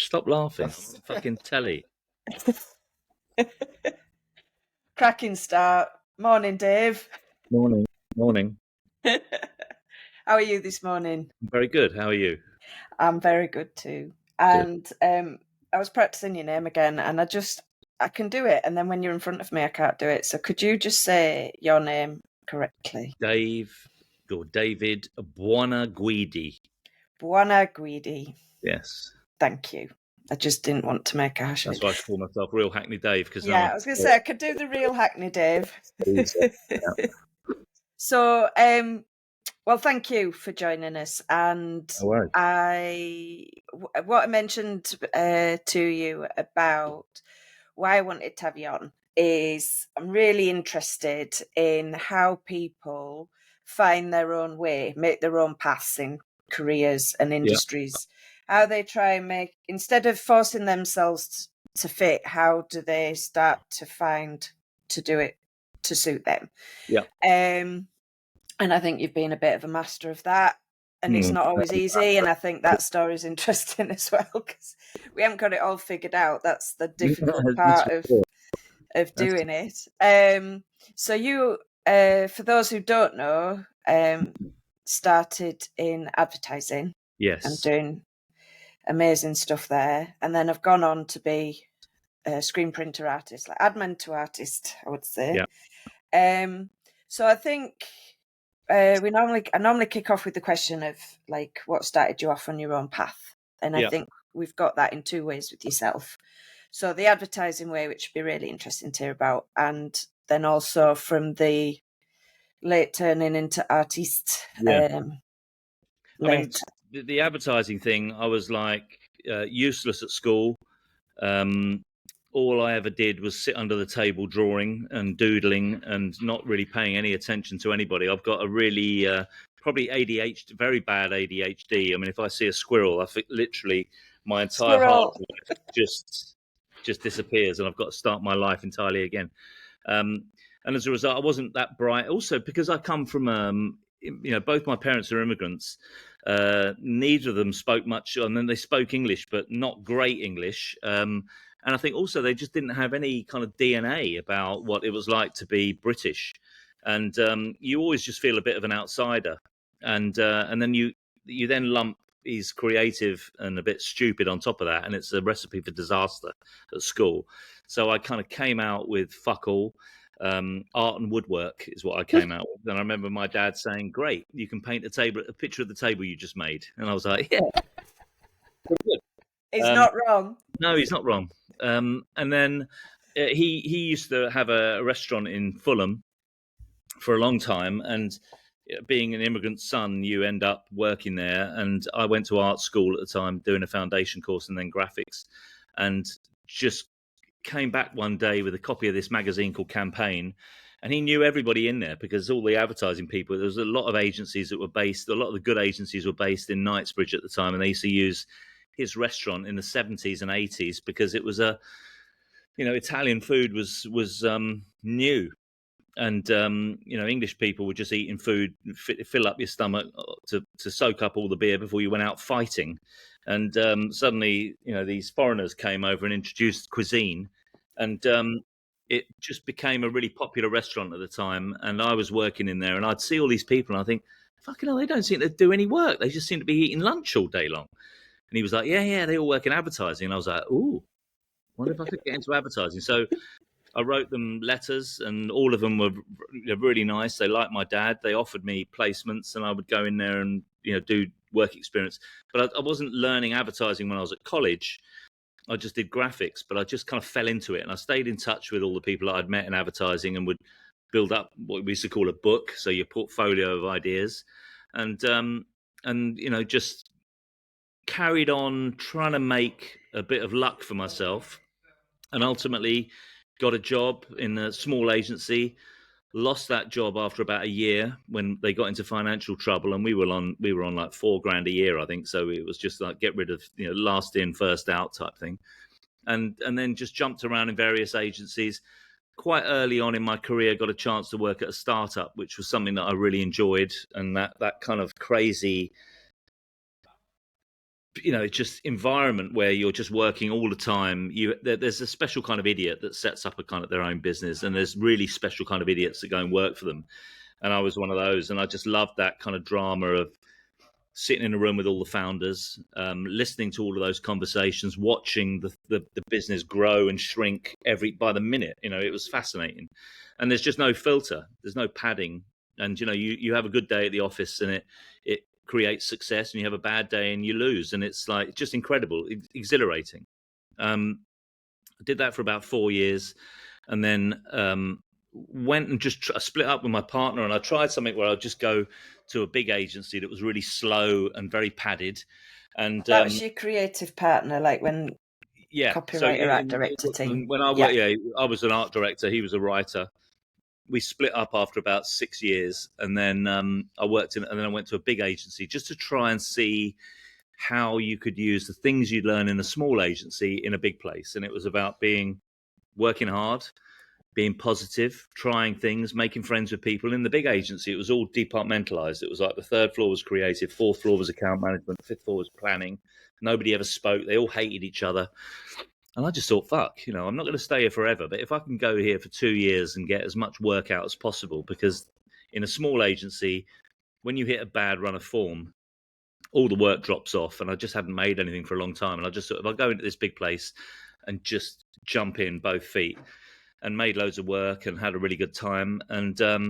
Stop laughing. I'm on fucking telly. Cracking start. Morning, Dave. Morning. Morning. How are you this morning? Very good. How are you? I'm very good too. And I was practicing your name again, and I can do it, and then when you're in front of me, I can't do it. So could you just say your name correctly? David Buonaguidi. Buonaguidi. Yes. Thank you. I just didn't want to make a hash of That's it. why I call myself Real Hackney Dave. Because Yeah, I was going to say I could do the real Hackney Dave. So, well, thank you for joining us. And No worries. what I mentioned to you about why I wanted to have you on is I'm really interested in how people find their own way, make their own paths in careers and industries. How they try and make, instead of forcing themselves to fit, how do they start to do it to suit them? Yeah. And I think you've been a bit of a master of that. And it's not always easy. And I think that story is interesting as well, because we haven't got it all figured out. That's the difficult part of doing it. So you, for those who don't know, started in advertising. Yes. And doing amazing stuff there. And then I've gone on to be a screen printer artist, like Adman to artist, I would say. Yeah. So I think I normally kick off with the question of like what started you off on your own path, and I think we've got that in two ways with yourself. So the advertising way, which would be really interesting to hear about, and then also from the late turning into artist. I mean, the advertising thing, I was like useless at school. All I ever did was sit under the table drawing and doodling and not really paying any attention to anybody. I've got a really probably ADHD, very bad ADHD. I mean, if I see a squirrel, I think literally my entire heart just disappears, and I've got to start my life entirely again. And as a result, I wasn't that bright. Also, because I come from, both my parents are immigrants. Neither of them spoke much, and then they spoke English, but not great English. And I think also they just didn't have any kind of DNA about what it was like to be British. And you always just feel a bit of an outsider. And then you then lump he's creative and a bit stupid on top of that, and it's a recipe for disaster at school. So I kind of came out with fuck all. Art and woodwork is what I came out with. And I remember my dad saying, "Great, you can paint a picture of the table you just made." And I was like, "Yeah, good." He's not wrong. No, he's not wrong. And then he used to have a restaurant in Fulham for a long time, and being an immigrant son, you end up working there. And I went to art school at the time, doing a foundation course and then graphics, and just came back one day with a copy of this magazine called Campaign. And he knew everybody in there because all the advertising people, there was a lot of agencies that were based, a lot of the good agencies were based in Knightsbridge at the time, and they used to use his restaurant in the 70s and 80s because it was Italian food was new. And English people were just eating food, fill up your stomach to soak up all the beer before you went out fighting. And suddenly, these foreigners came over and introduced cuisine, and it just became a really popular restaurant at the time. And I was working in there, and I'd see all these people, and I think, fucking hell, they don't seem to do any work. They just seem to be eating lunch all day long. And he was like, yeah, they all work in advertising. And I was like, ooh, wonder if I could get into advertising. So I wrote them letters, and all of them were really nice. They liked my dad. They offered me placements, and I would go in there and do work experience. But I wasn't learning advertising when I was at college. I just did graphics, but I just kind of fell into it. And I stayed in touch with all the people that I'd met in advertising and would build up what we used to call a book, so your portfolio of ideas, and just carried on trying to make a bit of luck for myself, and ultimately got a job in a small agency. Lost that job after about a year when they got into financial trouble, and we were on like $4,000 a year, I think. So it was just like get rid of last in first out type thing, and then just jumped around in various agencies. Quite early on in my career, got a chance to work at a startup, which was something that I really enjoyed, and that kind of crazy it's just environment where you're just working all the time. There's a special kind of idiot that sets up a kind of their own business, and there's really special kind of idiots that go and work for them. And I was one of those, and I just loved that kind of drama of sitting in a room with all the founders, listening to all of those conversations, watching the business grow and shrink by the minute. It was fascinating. And there's just no filter. There's no padding. And, you have a good day at the office and it creates success, and you have a bad day and you lose. And it's like just incredible, exhilarating. I did that for about 4 years, and then went and just split up with my partner, and I tried something where I'd just go to a big agency that was really slow and very padded. And that was your creative partner, like when copywriter, art director team. When I worked, I was an art director, he was a writer. We split up after about 6 years, and then I went to a big agency just to try and see how you could use the things you'd learn in a small agency in a big place. And it was about working hard, being positive, trying things, making friends with people. In the big agency, it was all departmentalized. It was like the third floor was creative, fourth floor was account management, fifth floor was planning. Nobody ever spoke. They all hated each other. And I just thought, fuck, I'm not going to stay here forever. But if I can go here for 2 years and get as much work out as possible, because in a small agency, when you hit a bad run of form, all the work drops off. And I just hadn't made anything for a long time. And I just thought, if I go into this big place and just jump in both feet, and made loads of work and had a really good time. And I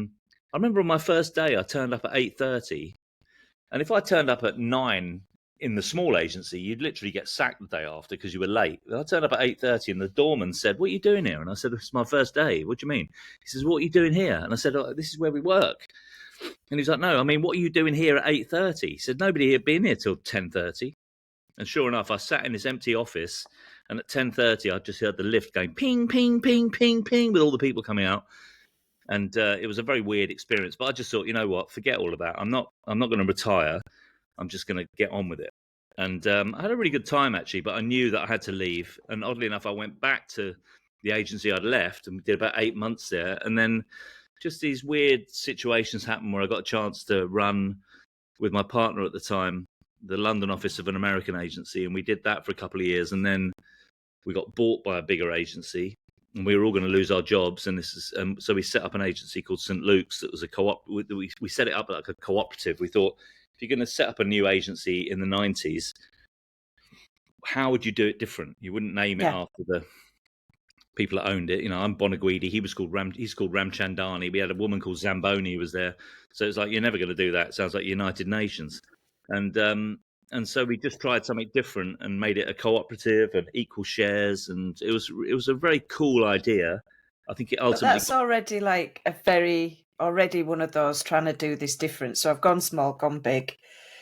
remember on my first day, I turned up at 8:30. And if I turned up at 9 in the small agency, you'd literally get sacked the day after because you were late. I turned up at 8:30 and the doorman said, "What are you doing here?" And I said, "It's my first day." "What do you mean?" He says, "What are you doing here?" And I said, "Oh, this is where we work." And he's like, "No, I mean, what are you doing here at 8:30? He said, "Nobody had been here till 10:30. And sure enough, I sat in this empty office, and at 10:30, I just heard the lift going ping, ping, ping, ping, ping, with all the people coming out. And it was a very weird experience. But I just thought, you know what? Forget all of that. I'm not going to retire. I'm just going to get on with it. And I had a really good time, actually. But I knew that I had to leave. And oddly enough, I went back to the agency I'd left and did about 8 months there. And then just these weird situations happened where I got a chance to run with my partner at the time the London office of an American agency, and we did that for a couple of years, and then we got bought by a bigger agency, and we were all going to lose our jobs. And so we set up an agency called St. Luke's that was a co-op. We set it up like a cooperative. We thought, if you're going to set up a new agency in the 90s, how would you do it different? You wouldn't name it after the people that owned it. I'm Buonaguidi. He's called Ramchandani. We had a woman called Zamboni who was there. So it's like, you're never going to do that. It sounds like United Nations. And so we just tried something different and made it a cooperative and equal shares. And it was a very cool idea. I think it ultimately... But that's already like already one of those trying to do this different. So I've gone small, gone big.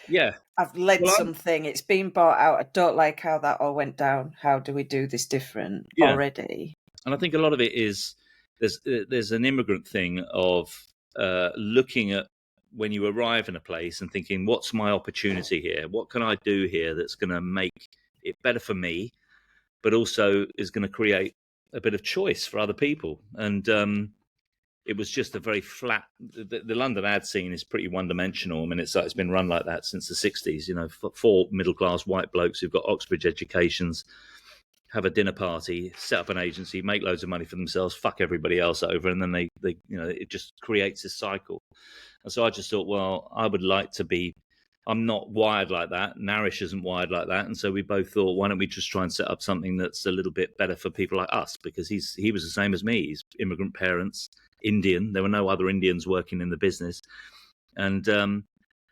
Yeah. I've led something. It's been bought out. I don't like how that all went down. How do we do this different already? And I think a lot of it is there's an immigrant thing of looking at when you arrive in a place and thinking, what's my opportunity here? What can I do here that's going to make it better for me, but also is going to create a bit of choice for other people? And it was just a very flat... The London ad scene is pretty one-dimensional. I mean, it's been run like that since the 60s. 4 middle-class white blokes who've got Oxbridge educations have a dinner party, set up an agency, make loads of money for themselves, fuck everybody else over, and then they it just creates this cycle. And so I just thought, well, I would like to be... I'm not wired like that. Narish isn't wired like that. And so we both thought, why don't we just try and set up something that's a little bit better for people like us? Because he was the same as me. He's immigrant parents, Indian. There were no other Indians working in the business. And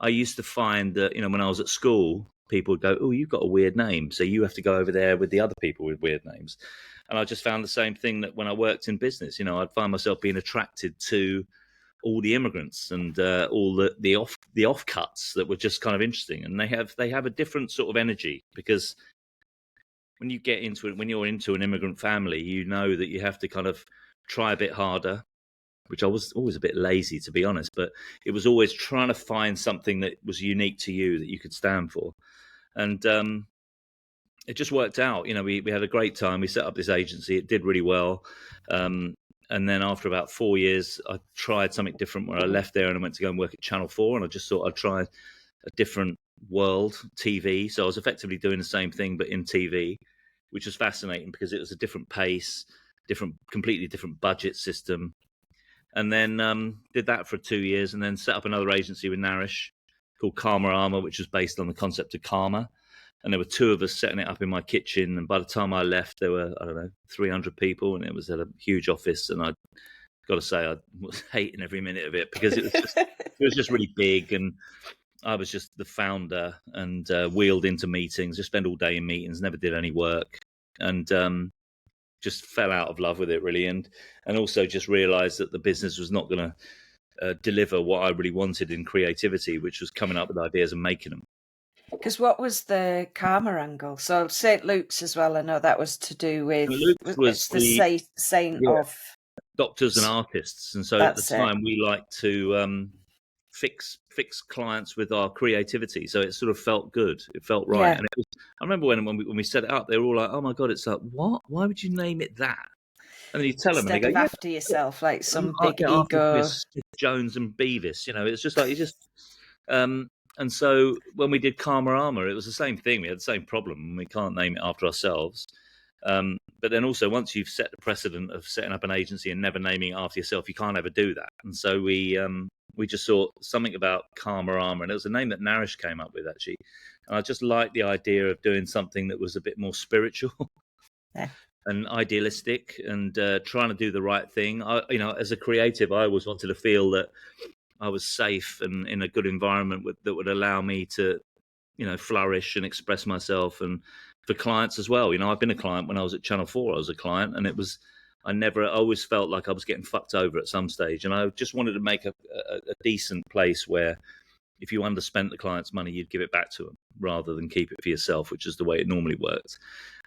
I used to find that, when I was at school, people would go, "Oh, you've got a weird name, so you have to go over there with the other people with weird names." And I just found the same thing that when I worked in business, I'd find myself being attracted to all the immigrants and all the offcuts that were just kind of interesting. And they have a different sort of energy, because when you get into it, when you're into an immigrant family, you know that you have to kind of try a bit harder, which I was always a bit lazy, to be honest, but it was always trying to find something that was unique to you that you could stand for. And it just worked out. We had a great time. We set up this agency. It did really well. And then after about 4 years, I tried something different where I left there and I went to go and work at Channel 4. And I just thought I'd try a different world, TV. So I was effectively doing the same thing, but in TV, which was fascinating because it was a different pace, completely different budget system. And then did that for 2 years, and then set up another agency with Narish called Karma Armour, which was based on the concept of karma. And there were two of us setting it up in my kitchen. And by the time I left, there were, I don't know, 300 people, and it was at a huge office. And I got to say, I was hating every minute of it because it was just really big, and I was just the founder and wheeled into meetings, just spent all day in meetings, never did any work, and just fell out of love with it, really, and also just realised that the business was not going to deliver what I really wanted in creativity, which was coming up with ideas and making them. Because what was the karma angle? So St. Luke's as well, I know that was to do with was the saint of doctors and artists. And so at the time we liked to fix clients with our creativity. So it sort of felt good. It felt right. And it was, I remember when we set it up, they were all like, oh my God, it's like, what? Why would you name it that? And then you tell them and they go, after yourself, like some big ego. Jones and Beavis, it's just like, and so when we did Karma Armour, it was the same thing. We had the same problem. We can't name it after ourselves. But then also, once you've set the precedent of setting up an agency and never naming it after yourself, you can't ever do that. And so we just thought something about Karma Armour, and it was a name that Narish came up with, actually. And I just liked the idea of doing something that was a bit more spiritual and idealistic, and trying to do the right thing. As a creative, I always wanted to feel that I was safe and in a good environment that would allow me to, flourish and express myself. And for clients as well, I've been a client when I was at Channel 4. I was a client, and I always felt like I was getting fucked over at some stage. And I just wanted to make a decent place where if you underspent the client's money, you'd give it back to them rather than keep it for yourself, which is the way it normally works.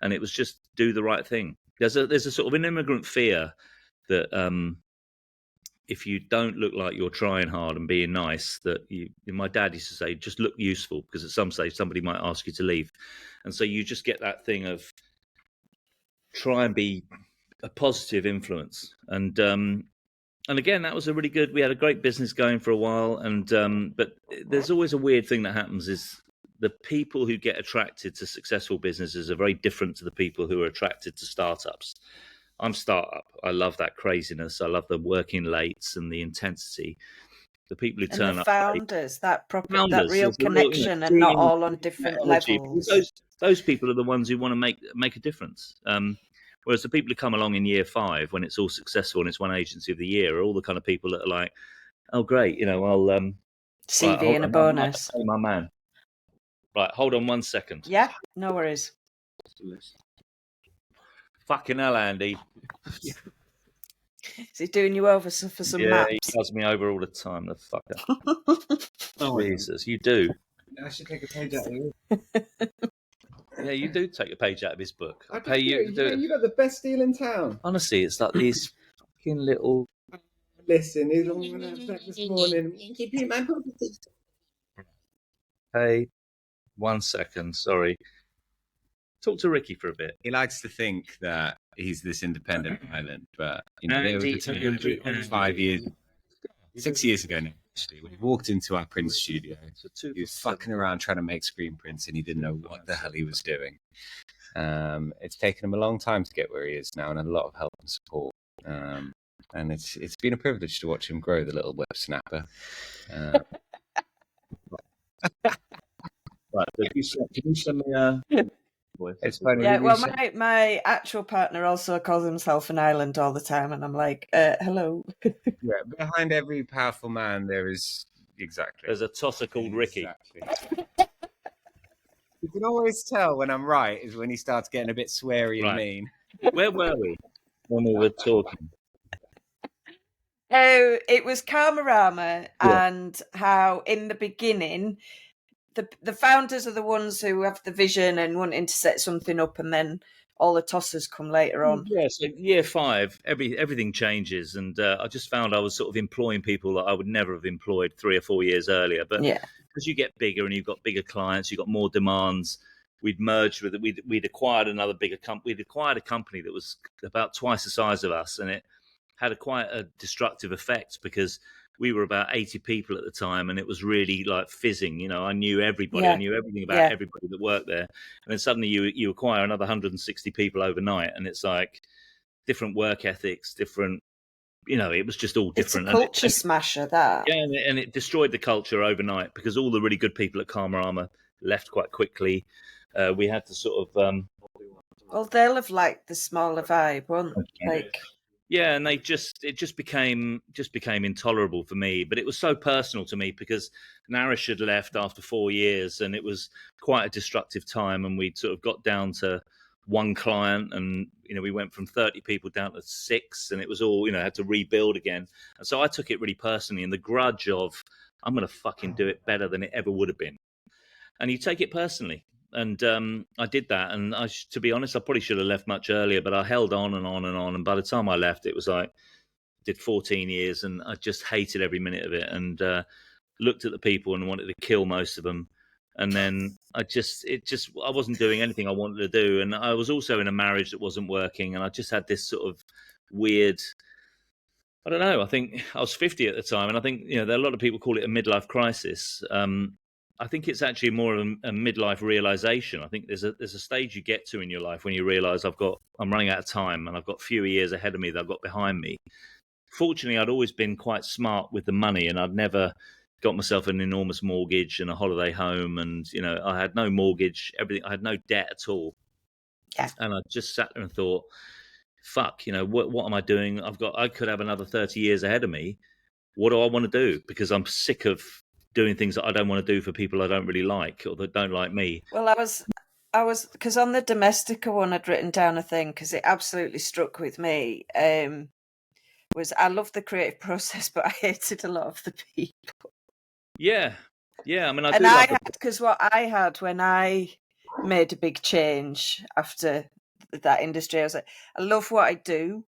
And it was just do the right thing. There's a sort of an immigrant fear that if you don't look like you're trying hard and being nice, my dad used to say, just look useful, because at some stage somebody might ask you to leave. And so you just get that thing of try and be a positive influence. And again, that was we had a great business going for a while. But there's always a weird thing that happens is the people who get attracted to successful businesses are very different to the people who are attracted to startups. I'm startup. I love that craziness. I love the working lates and the intensity. The people who turn up, founders, that real connection, and not all on different levels. Those people are the ones who want to make a difference. Whereas the people who come along in year 5, when it's all successful and it's one agency of the year, are all the kind of people that are like, oh great, I'll CV and a bonus. My man. Right, hold on 1 second. Yeah, no worries. Fucking hell, Andy. Is he doing you over for some maps? Yeah, he does me over all the time, the fucker. Oh, Jesus, you do. I should take a page out of you. Yeah, you do take a page out of his book. I pay you. You got the best deal in town. Honestly, it's like these fucking little... Listen, he's on this morning. Hey, 1 second, sorry. Talk to Ricky for a bit. He likes to think that he's this independent island, but there was a time 5 years, 6 years ago now, actually, when he walked into our print studio. He was fucking around trying to make screen prints, and he didn't know what the hell he was doing. It's taken him a long time to get where he is now, and a lot of help and support. And it's been a privilege to watch him grow, the little whippersnapper. Right, can you send me a... It's funny. Yeah, well, my actual partner also calls himself an island all the time, and I'm like, hello. Yeah, behind every powerful man there is There's a tosser called Ricky. Exactly. You can always tell when I'm right is when he starts getting a bit sweary and mean. Where were we when we were talking? Oh, it was Karmarama, and how in the beginning the founders are the ones who have the vision and wanting to set something up, and then all the tossers come later on. Yeah, so year 5, everything changes, and I just found I was sort of employing people that I would never have employed 3 or 4 years earlier. But because you get bigger and you've got bigger clients, you've got more demands. We'd merged with it. We'd acquired another bigger company. We'd acquired a company that was about twice the size of us, and it had quite a destructive effect because we were about 80 people at the time, and it was really like fizzing. You know, I knew everybody. Yeah. I knew everything about Yeah. everybody that worked there. And then suddenly you acquire another 160 people overnight, and it's like different work ethics, different, you know, it was just all different. It's a culture smasher, that. Yeah, and it destroyed the culture overnight because all the really good people at Karmarama left quite quickly. We had to sort of... well, they'll have liked the smaller vibe, won't they? Like... Yeah, and it just became intolerable for me. But it was so personal to me because Narish had left after 4 years, and it was quite a destructive time. And we sort of got down to one client, and you know, we went from 30 people down to 6, and it was all, you know, had to rebuild again. And so I took it really personally, and the grudge of I'm going to fucking do it better than it ever would have been. And you take it personally. And I did that, and to be honest, I probably should have left much earlier, but I held on and on and on. And by the time I left, it was like I did 14 years, and I just hated every minute of it. And looked at the people and wanted to kill most of them. And then I wasn't doing anything I wanted to do. And I was also in a marriage that wasn't working, and I just had this sort of weird... I don't know. I think I was 50 at the time, and I think, you know, there are a lot of people call it a midlife crisis. I think it's actually more of a midlife realization. I think there's a stage you get to in your life when you realize I'm running out of time, and I've got fewer years ahead of me that I've got behind me. Fortunately, I'd always been quite smart with the money, and I'd never got myself an enormous mortgage and a holiday home, and you know, I had no mortgage, everything. I had no debt at all. Yeah. And I just sat there and thought, fuck, you know, what am I doing? I could have another 30 years ahead of me. What do I want to do? Because I'm sick of doing things that I don't want to do for people I don't really like or that don't like me. Well, I was because on the Domestica one, I'd written down a thing because it absolutely struck with me. Was I love the creative process, but I hated a lot of the people. Yeah. I mean, because what I had when I made a big change after that industry, I was like, I love what I do,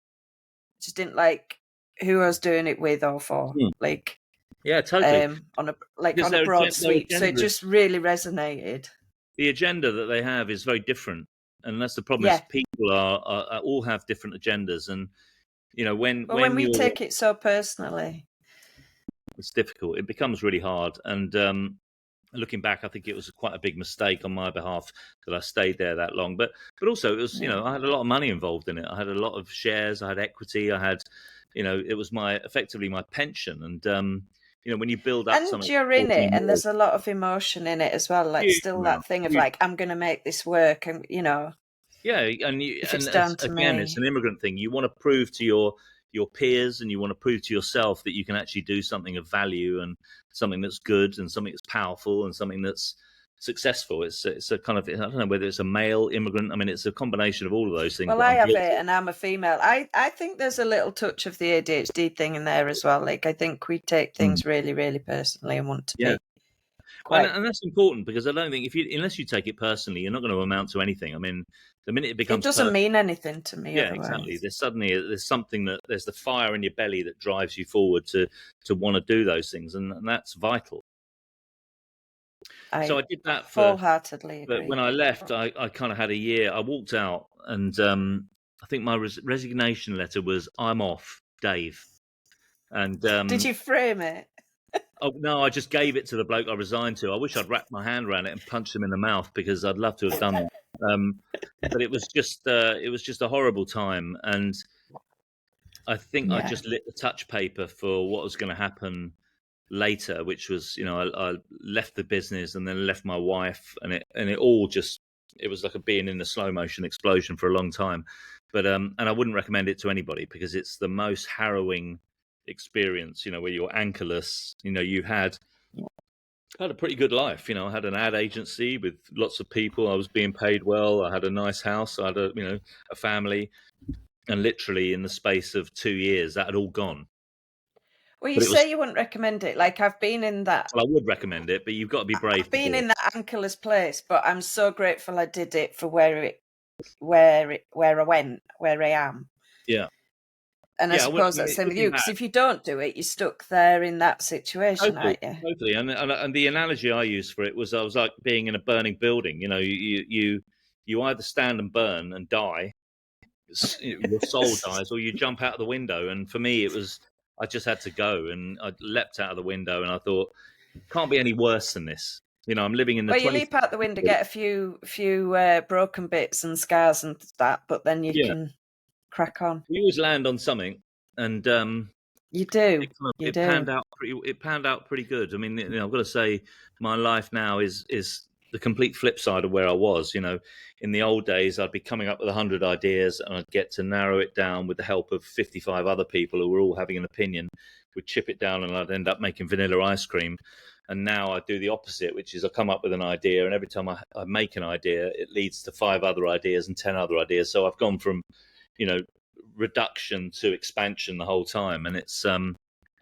just didn't like who I was doing it with or for. Like, yeah, totally. On a broad sweep, so it just really resonated. The agenda that they have is very different, and that's the problem. Yeah. Is people are all have different agendas, and you know, when we take it so personally, it's difficult. It becomes really hard. And looking back, I think it was quite a big mistake on my behalf that I stayed there that long. But also, it was, you know, I had a lot of money involved in it. I had a lot of shares. I had equity. I had, you know, it was effectively my pension. And you know, when you build up something, and you're in it, and there's a lot of emotion in it as well. Like that thing of like, I'm going to make this work, and you know. Yeah, and it's an immigrant thing. You want to prove to your peers, and you want to prove to yourself that you can actually do something of value, and something that's good, and something that's powerful, and something that's successful. It's a kind of, I don't know whether it's a male immigrant. I mean, it's a combination of all of those things. Well, I have it, and I'm a female. I think there's a little touch of the ADHD thing in there as well. Like, I think we take things really, really personally and want to be. And that's important, because I don't think unless you take it personally, you're not going to amount to anything. I mean, the minute it becomes, it doesn't mean anything to me. Yeah, otherwise. Exactly. There's something there's the fire in your belly that drives you forward to want to do those things, and that's vital. So I did that wholeheartedly. But when I left, I kind of had a year. I walked out, and I think my resignation letter was, "I'm off, Dave." And did you frame it? Oh no, I just gave it to the bloke I resigned to. I wish I'd wrapped my hand around it and punched him in the mouth, because I'd love to have done that. But it was just a horrible time, and I think I just lit the touch paper for what was going to happen later, which was, you know, I left the business and then left my wife, and it all just, it was like being in a slow motion explosion for a long time. But and I wouldn't recommend it to anybody, because it's the most harrowing experience, you know, where you're anchorless. You know, you had a pretty good life. You know, I had an ad agency with lots of people. I was being paid well. I had a nice house. I had a family, and literally in the space of 2 years, that had all gone. Well, you say you wouldn't recommend it. Like, I've been in that. Well, I would recommend it, but you've got to be brave. I've been in that anchorless place, but I'm so grateful I did it for where I went, where I am. Yeah. And I suppose that's the same with you, because if you don't do it, you're stuck there in that situation, aren't you? Totally. And the analogy I used for it was, I was like being in a burning building. You know, you either stand and burn and die, your soul dies, or you jump out of the window. And for me, it was, I just had to go, and I leapt out of the window, and I thought, can't be any worse than this. You know, I'm living in the. Well, you leap out the window, get a few broken bits and scars and that, but then you can crack on. You always land on something, and you do. It panned out pretty good. I mean, you know, I've got to say, my life now is the complete flip side of where I was. You know, in the old days, I'd be coming up with 100 ideas, and I'd get to narrow it down with the help of 55 other people who were all having an opinion. We'd chip it down, and I'd end up making vanilla ice cream. And now I do the opposite, which is I come up with an idea, and every time I make an idea, it leads to 5 other ideas and 10 other ideas. So I've gone from, you know, reduction to expansion the whole time. And it's I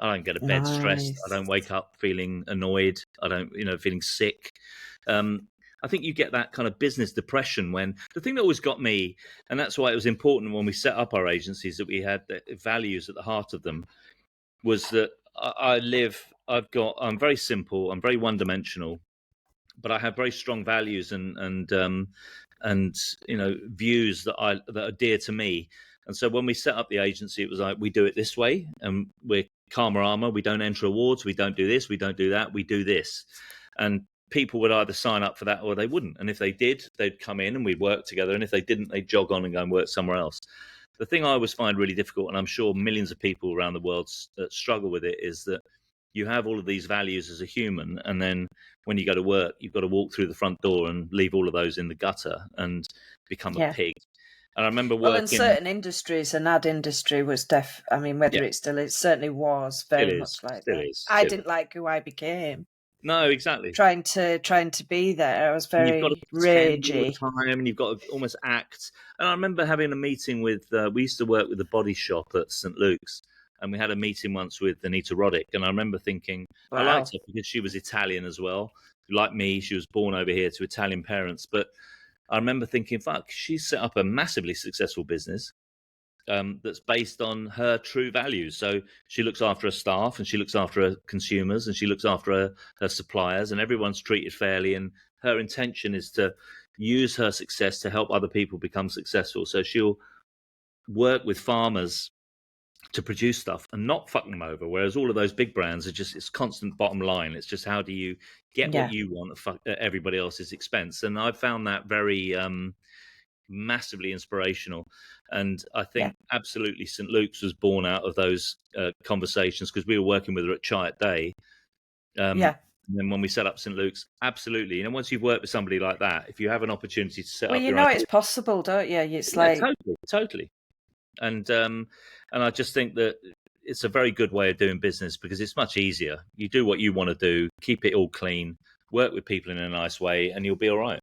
don't get to bed stressed. I don't wake up feeling annoyed. I don't, you know, feeling sick. I think you get that kind of business depression when the thing that always got me, and that's why it was important when we set up our agencies that we had the values at the heart of them, was that I'm very simple, I'm very one-dimensional, but I have very strong values and you know, views that are dear to me. And so when we set up the agency, it was like, we do it this way, and we're Karma Armour. We don't enter awards. We don't do this. We don't do that. We do this. And people would either sign up for that or they wouldn't. And if they did, they'd come in and we'd work together. And if they didn't, they'd jog on and go and work somewhere else. The thing I always find really difficult, and I'm sure millions of people around the world struggle with it, is that you have all of these values as a human, and then when you go to work, you've got to walk through the front door and leave all of those in the gutter and become a pig. And I remember working... Well, in certain industries, an ad industry was I mean, whether it still is, certainly was very much like that. I didn't like who I became. No, exactly. Trying to be there, I was very ragey. And you've got to almost act. And I remember having a meeting with. We used to work with the body shop at St. Luke's, and we had a meeting once with Anita Roddick. And I remember thinking, I liked her because she was Italian as well. Like me, she was born over here to Italian parents. But I remember thinking, fuck, she's set up a massively successful business. That's based on her true values. So she looks after her staff, and she looks after her consumers, and she looks after her suppliers, and everyone's treated fairly. And her intention is to use her success to help other people become successful. So she'll work with farmers to produce stuff and not fuck them over. Whereas all of those big brands are just, it's constant bottom line. It's just, how do you get what you want at everybody else's expense? And I found that very massively inspirational. And I think absolutely St. Luke's was born out of those conversations, because we were working with her at Chai Day. And then when we set up St. Luke's, absolutely. And once you've worked with somebody like that, if you have an opportunity to set up, you know, it's possible, don't you? It's like totally. And I just think that it's a very good way of doing business, because it's much easier. You do what you want to do, keep it all clean, work with people in a nice way, and you'll be all right.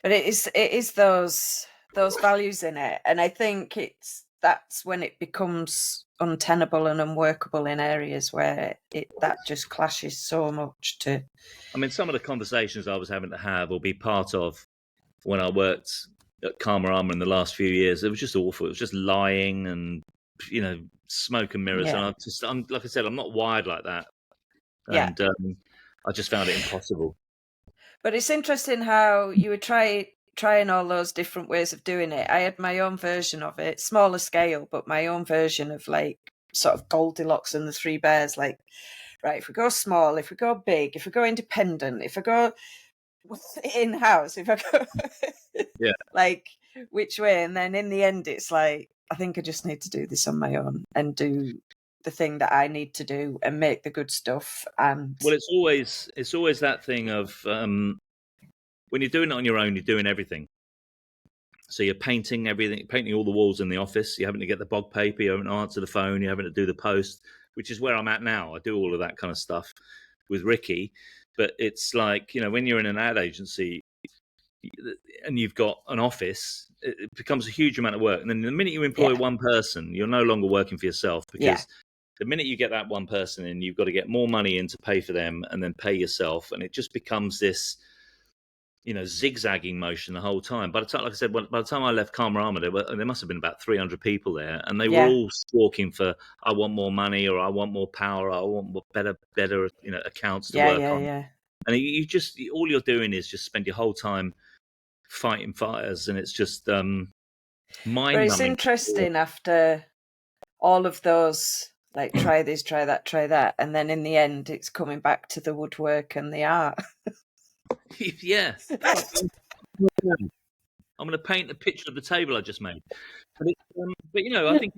But it is those values in it, and I think that's when it becomes untenable and unworkable in areas where that just clashes so much. I mean, some of the conversations I was having to have or be part of when I worked at Karma Armour in the last few years, it was just awful. It was just lying and, you know, smoke and mirrors. And I'm like I said, I'm not wired like that. And I just found it impossible. But it's interesting how you were trying all those different ways of doing it. I had my own version of it, smaller scale, but my own version of like sort of Goldilocks and the Three Bears. Like, right, if we go small, if we go big, if we go independent, if I go in-house, if I go like which way? And then in the end, it's like, I think I just need to do this on my own and do the thing that I need to do and make the good stuff. And well, it's always that thing of when you're doing it on your own, you're doing everything. So you're painting everything, painting all the walls in the office. You're having to get the bog paper. You're having to answer the phone. You're having to do the post, which is where I'm at now. I do all of that kind of stuff with Ricky. But it's like, you know, when you're in an ad agency and you've got an office, it becomes a huge amount of work. And then the minute you employ one person, you're no longer working for yourself, because the minute you get that one person in, you've got to get more money in to pay for them and then pay yourself. And it just becomes this, you know, zigzagging motion the whole time. By the time, like I said, by the time I left Karma Armour, there must have been about 300 people there, and they were all stalking for, I want more money, or I want more power, or I want more better, you know, accounts to work on. And you just, all you're doing is just spend your whole time fighting fires, and it's just mind-numbing. But it's interesting after all of those, like, try this, try that, and then in the end it's coming back to the woodwork and the art. Yeah. I'm going to paint a picture of the table I just made. But I think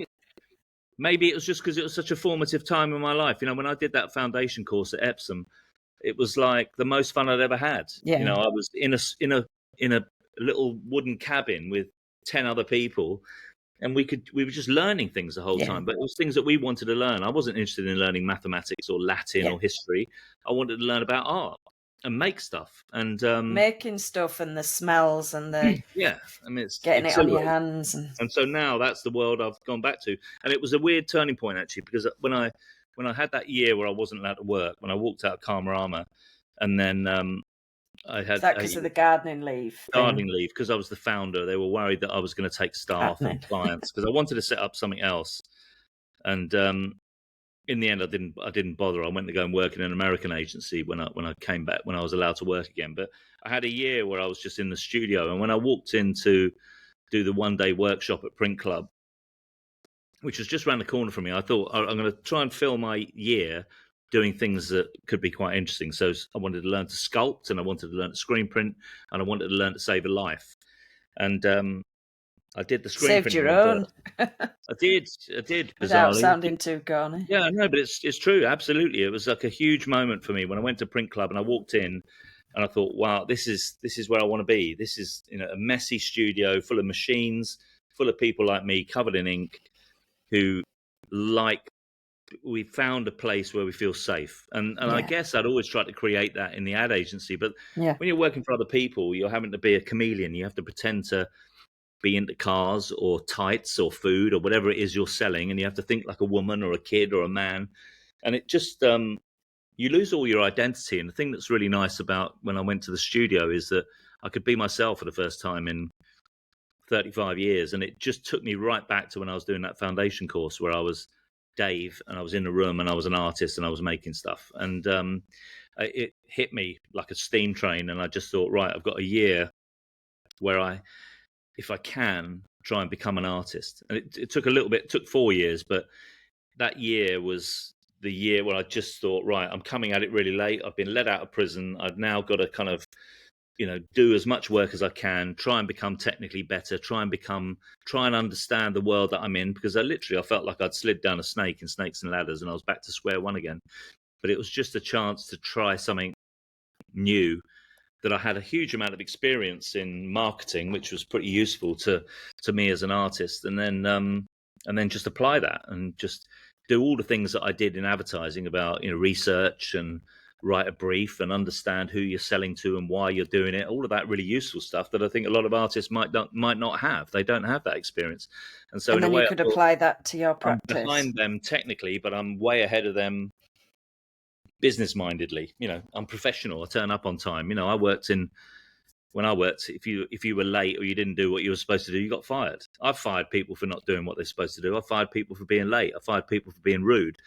maybe it was just because it was such a formative time in my life. When I did that foundation course at Epsom, it was like the most fun I'd ever had. Yeah. I was in a little wooden cabin with 10 other people, and we were just learning things the whole time. But it was things that we wanted to learn. I wasn't interested in learning mathematics or Latin or history. I wanted to learn about art and make stuff, and making stuff and the smells and the it's getting it on your hands, and so now that's the world I've gone back to. And it was a weird turning point, actually, because when I had that year where I wasn't allowed to work, when I walked out of Karmarama, and then I had that because of the gardening leave because I was the founder. They were worried that I was going to take staff and clients because I wanted to set up something else, and in the end, I didn't bother. I went to go and work in an American agency when I came back, when I was allowed to work again. But I had a year where I was just in the studio, and when I walked in to do the one-day workshop at Print Club, which was just around the corner from me, I thought I'm going to try and fill my year doing things that could be quite interesting. So I wanted to learn to sculpt, and I wanted to learn to screen print, and I wanted to learn to save a life. And I did the screen saved your own. I did. Without sounding too corny. Yeah, no, but it's true. Absolutely, it was like a huge moment for me when I went to Print Club and I walked in, and I thought, wow, this is where I want to be. This is a messy studio full of machines, full of people like me, covered in ink, who we found a place where we feel safe. And I guess I'd always tried to create that in the ad agency. But when you're working for other people, you're having to be a chameleon. You have to pretend to be into cars or tights or food or whatever it is you're selling, and you have to think like a woman or a kid or a man. And it just you lose all your identity. And the thing that's really nice about when I went to the studio is that I could be myself for the first time in 35 years. And it just took me right back to when I was doing that foundation course where I was Dave and I was in the room and I was an artist and I was making stuff. And it hit me like a steam train. And I just thought, right, I've got a year where if I can, try and become an artist. And it took a little bit, it took 4 years, but that year was the year where I just thought, right, I'm coming at it really late. I've been let out of prison. I've now got to kind of, do as much work as I can, try and become technically better, try and understand the world that I'm in, because I felt like I'd slid down a snake in Snakes and Ladders and I was back to square one again. But it was just a chance to try something new, that I had a huge amount of experience in marketing, which was pretty useful to me as an artist. And then just apply that and just do all the things that I did in advertising about, research and write a brief and understand who you're selling to and why you're doing it. All of that really useful stuff that I think a lot of artists might not have. They don't have that experience. And so in a way, you could apply that to your practice. I'm behind them technically, but I'm way ahead of them business mindedly. I'm professional. I turn up on time. When I worked, if you were late or you didn't do what you were supposed to do, you got fired. I've fired people for not doing what they're supposed to do. I fired people for being late. I fired people for being rude.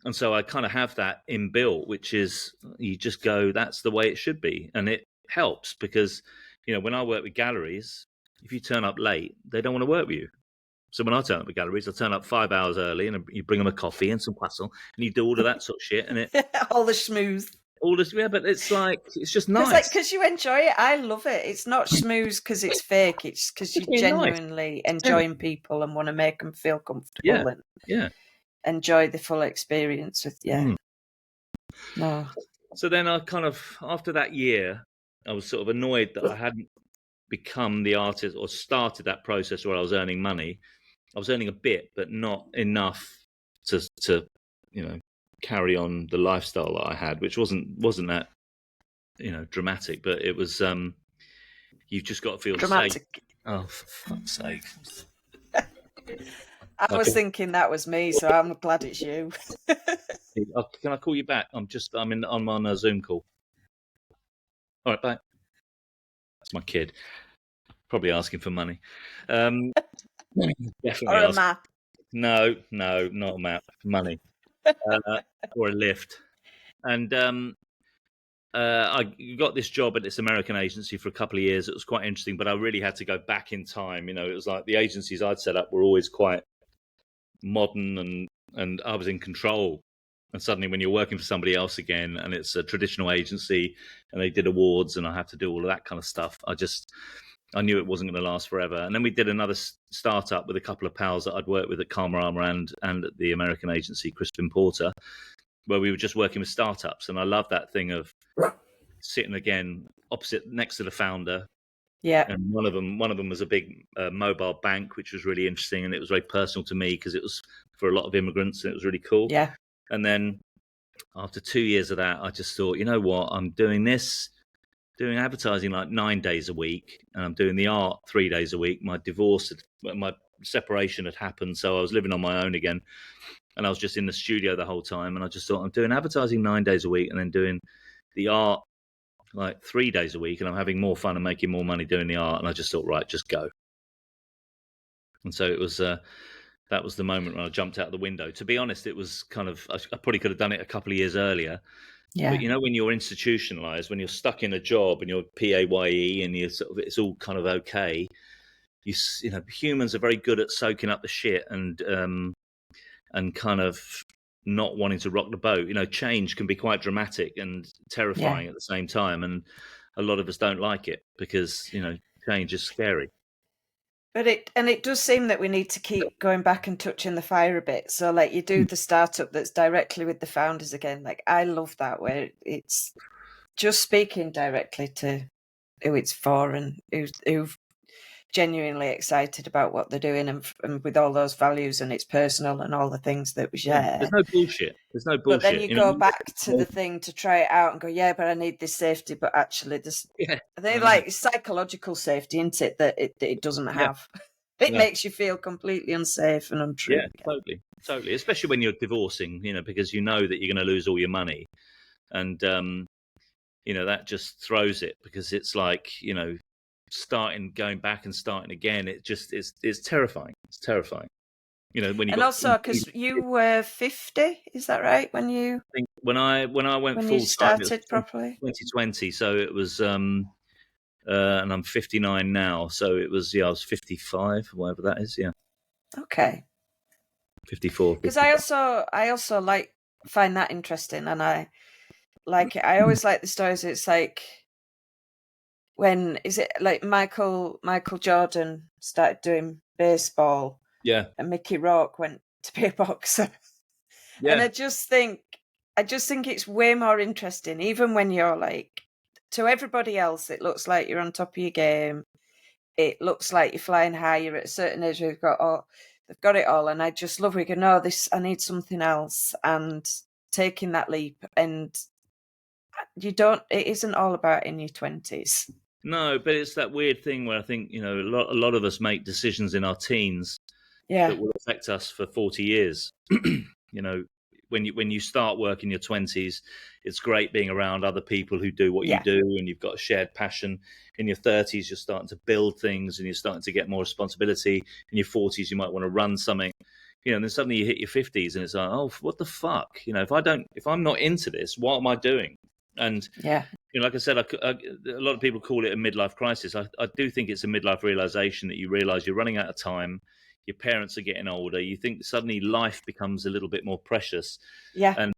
And so I kind of have that inbuilt, which is you just go, that's the way it should be. And it helps because, when I work with galleries, if you turn up late, they don't want to work with you. So when I turn up at galleries, I turn up 5 hours early and you bring them a coffee and some croissant and you do all of that sort of shit. And all the schmooze. But it's just nice. It's because you enjoy it. I love it. It's not schmooze because it's fake. It's because you're genuinely enjoying people and want to make them feel comfortable and enjoy the full experience with No. So then I kind of, after that year, I was sort of annoyed that I hadn't become the artist or started that process where I was earning money. I was earning a bit, but not enough to carry on the lifestyle that I had, which wasn't that dramatic, but it was you've just got to feel dramatic. Safe. Oh, for fuck's sake! I was thinking that was me, so I'm glad it's you. Can I call you back? I'm on a Zoom call. All right, bye. That's my kid. Probably asking for money. Definitely. Or a map. No, not a map. Money. Or a lift. And I got this job at this American agency for a couple of years. It was quite interesting, but I really had to go back in time. It was like the agencies I'd set up were always quite modern and I was in control. And suddenly when you're working for somebody else again and it's a traditional agency and they did awards and I have to do all of that kind of stuff, I knew it wasn't going to last forever. And then we did another startup with a couple of pals that I'd worked with at Karma Armour and at the American agency Crispin Porter, where we were just working with startups. And I love that thing of sitting again opposite next to the founder. Yeah. And one of them was a big mobile bank, which was really interesting. And it was very personal to me because it was for a lot of immigrants and it was really cool. Yeah. And then after 2 years of that, I just thought, you know what, I'm doing advertising like 9 days a week, and I'm doing the art 3 days a week. My separation had happened, so I was living on my own again, and I was just in the studio the whole time. And I just thought, I'm doing advertising 9 days a week, and then doing the art like 3 days a week, and I'm having more fun and making more money doing the art. And I just thought, right, just go. And so it was. That was the moment when I jumped out of the window. To be honest, it was kind of, I probably could have done it a couple of years earlier. Yeah. But, you know, when you're institutionalized, when you're stuck in a job and you're PAYE and you're sort of, it's all kind of okay, you know, humans are very good at soaking up the shit and kind of not wanting to rock the boat. You know, change can be quite dramatic and terrifying at the same time. And a lot of us don't like it because, you know, change is scary. But it does seem that we need to keep going back and touching the fire a bit. So like you do the startup that's directly with the founders again. Like I love that, where it's just speaking directly to who it's for and who've genuinely excited about what they're doing and with all those values, and it's personal and all the things that we share. There's no bullshit. But then you go back to the thing to try it out and go, yeah, but I need this safety. But actually, they like psychological safety, isn't it? That it doesn't have. It makes you feel completely unsafe and untrue. Yeah, totally. Especially when you're divorcing, you know, because you know that you're going to lose all your money, and you know that just throws it because it's like, you know, going back and starting again. It just it's terrifying. It's terrifying. You know, when you also because you were 50, is that right? When I went full time, started properly, 2020. So it was, and I'm 59 now. So it was, I was 55, whatever that is. Yeah. Okay. 54. Because I also find that interesting, and I like it. I always like the stories. It's like, when is it like Michael Jordan started doing baseball? Yeah. And Mickey Rourke went to be a boxer. Yeah. And I just think it's way more interesting, even when you're like, to everybody else, it looks like you're on top of your game. It looks like you're flying high. You're at a certain age where they've got it all. And I just love it. No, I need something else. And taking that leap, and it isn't all about in your 20s. No, but it's that weird thing where I think, you know, a lot of us make decisions in our teens that will affect us for 40 years. You know, when you start work in your 20s, it's great being around other people who do what you do, and you've got a shared passion. In your 30s, you're starting to build things and you're starting to get more responsibility. In your 40s, you might want to run something, you know, and then suddenly you hit your 50s and it's like, oh, what the fuck? You know, if I'm not into this, what am I doing? And you know, like I said, a lot of people call it a midlife crisis. I do think it's a midlife realization that you realize you're running out of time. Your parents are getting older. You think suddenly life becomes a little bit more precious. Yeah. And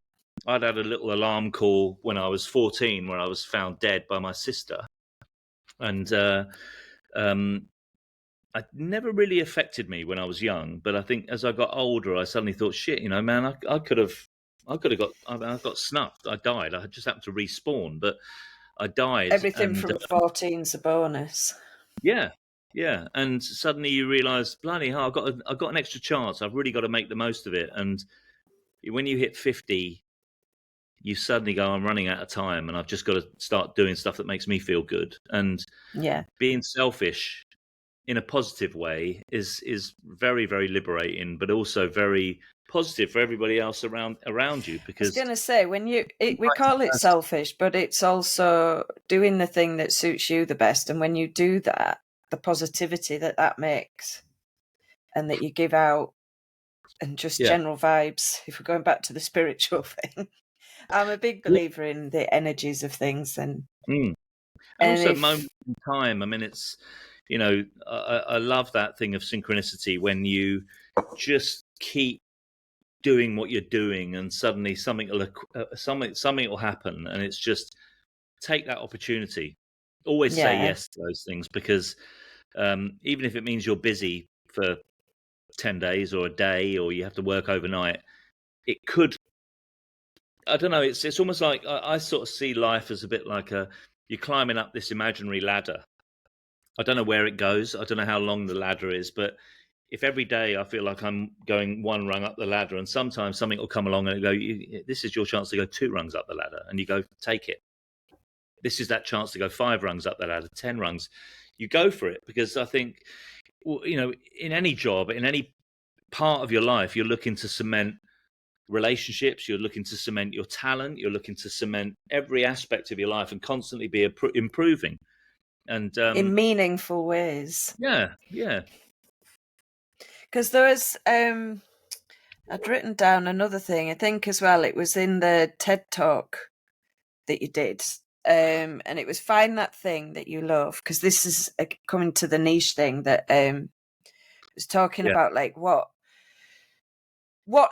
I'd had a little alarm call when I was 14 where I was found dead by my sister. And it never really affected me when I was young. But I think as I got older, I suddenly thought, shit, you know, man, I got snuffed. I died. I just happened to respawn, but I died. Everything from 14's a bonus. Yeah. Yeah, and suddenly you realise, bloody hell, I've got an extra chance. I've really got to make the most of it. And when you hit 50, you suddenly go, I'm running out of time, and I've just got to start doing stuff that makes me feel good. And being selfish in a positive way is very, very liberating, but also very positive for everybody else around you. Because I was going to say, we call it selfish, but it's also doing the thing that suits you the best. And when you do that, the positivity that makes and that you give out, and just general vibes, if we're going back to the spiritual thing, I'm a big believer in the energies of things. And also moment in time. I mean, it's, you know, I love that thing of synchronicity when you just keep doing what you're doing, and suddenly something will happen, and it's just take that opportunity. Always say yes to those things, because even if it means you're busy for 10 days or a day, or you have to work overnight, it could, I don't know, it's almost like I sort of see life as a bit like you're climbing up this imaginary ladder. I don't know where it goes. I don't know how long the ladder is, but if every day I feel like I'm going one rung up the ladder, and sometimes something will come along and go, this is your chance to go 2 rungs up the ladder, and you go, take it. This is that chance to go 5 rungs up the ladder, 10 rungs. You go for it, because I think, in any job, in any part of your life, you're looking to cement relationships, you're looking to cement your talent, you're looking to cement every aspect of your life and constantly be improving. And in meaningful ways. Yeah. Because there was, I'd written down another thing, I think as well, it was in the TED Talk that you did. And it was find that thing that you love, because this is coming to the niche thing that was talking about, like what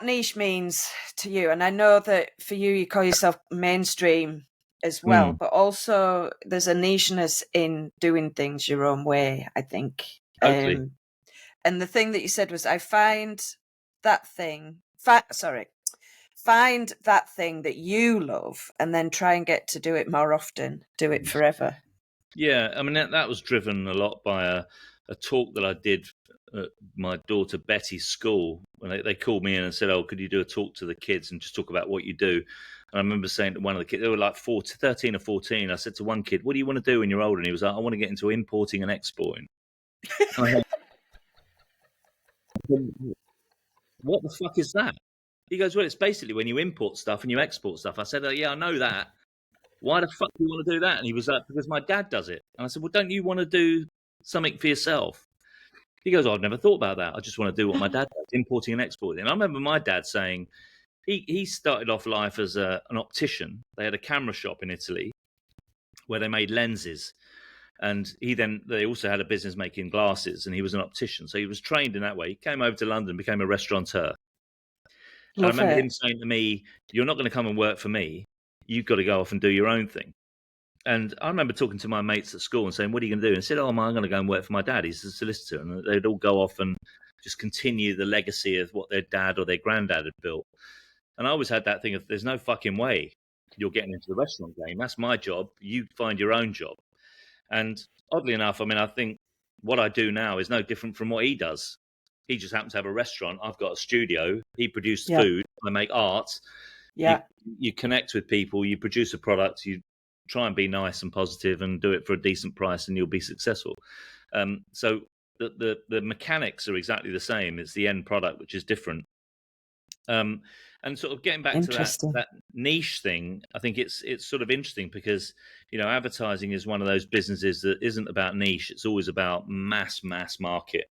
niche means to you. And I know that for you call yourself mainstream as well, but also there's a nicheness in doing things your own way, I think. Totally. And the thing that you said was, I find that thing, find that thing that you love, and then try and get to do it more often, do it forever. Yeah, I mean, that was driven a lot by a talk that I did at my daughter Betty's school. When they called me in and said, oh, could you do a talk to the kids and just talk about what you do? And I remember saying to one of the kids, they were like 13 or 14. I said to one kid, what do you want to do when you're older? And he was like, I want to get into importing and exporting. What the fuck is that? He goes, well, it's basically when you import stuff and you export stuff. I said, oh, yeah, I know that. Why the fuck do you want to do that? And he was like, because my dad does it. And I said, well, don't you want to do something for yourself? He goes, oh, I've never thought about that. I just want to do what my dad does, importing and exporting. And I remember my dad saying he started off life as an optician. They had a camera shop in Italy where they made lenses. And they also had a business making glasses, and he was an optician. So he was trained in that way. He came over to London, became a restaurateur. And I remember him saying to me, you're not going to come and work for me. You've got to go off and do your own thing. And I remember talking to my mates at school and saying, what are you going to do? And I said, oh, I'm going to go and work for my dad. He's a solicitor. And they'd all go off and just continue the legacy of what their dad or their granddad had built. And I always had that thing of, there's no fucking way you're getting into the restaurant game. That's my job. You find your own job. And oddly enough, I mean, I think what I do now is no different from what he does. He just happens to have a restaurant. I've got a studio. He produces food. I make art. Yeah. You connect with people. You produce a product. You try and be nice and positive and do it for a decent price, and you'll be successful. So the mechanics are exactly the same. It's the end product which is different. And sort of getting back to that niche thing, I think it's sort of interesting because, advertising is one of those businesses that isn't about niche. It's always about mass market.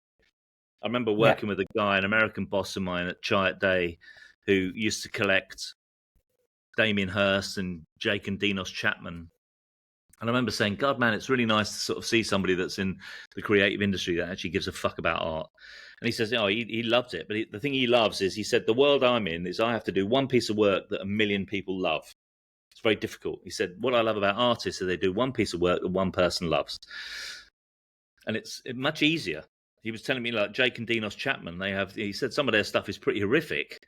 I remember working with a guy, an American boss of mine at Chai Day, who used to collect Damien Hirst and Jake and Dinos Chapman. And I remember saying, God, man, it's really nice to sort of see somebody that's in the creative industry that actually gives a fuck about art. And he says, he loves it. But the thing he loves is, he said, the world I'm in is I have to do one piece of work that 1 million people love. It's very difficult. He said, what I love about artists is they do one piece of work that one person loves. And it's much easier. He was telling me, like, Jake and Dinos Chapman, he said some of their stuff is pretty horrific.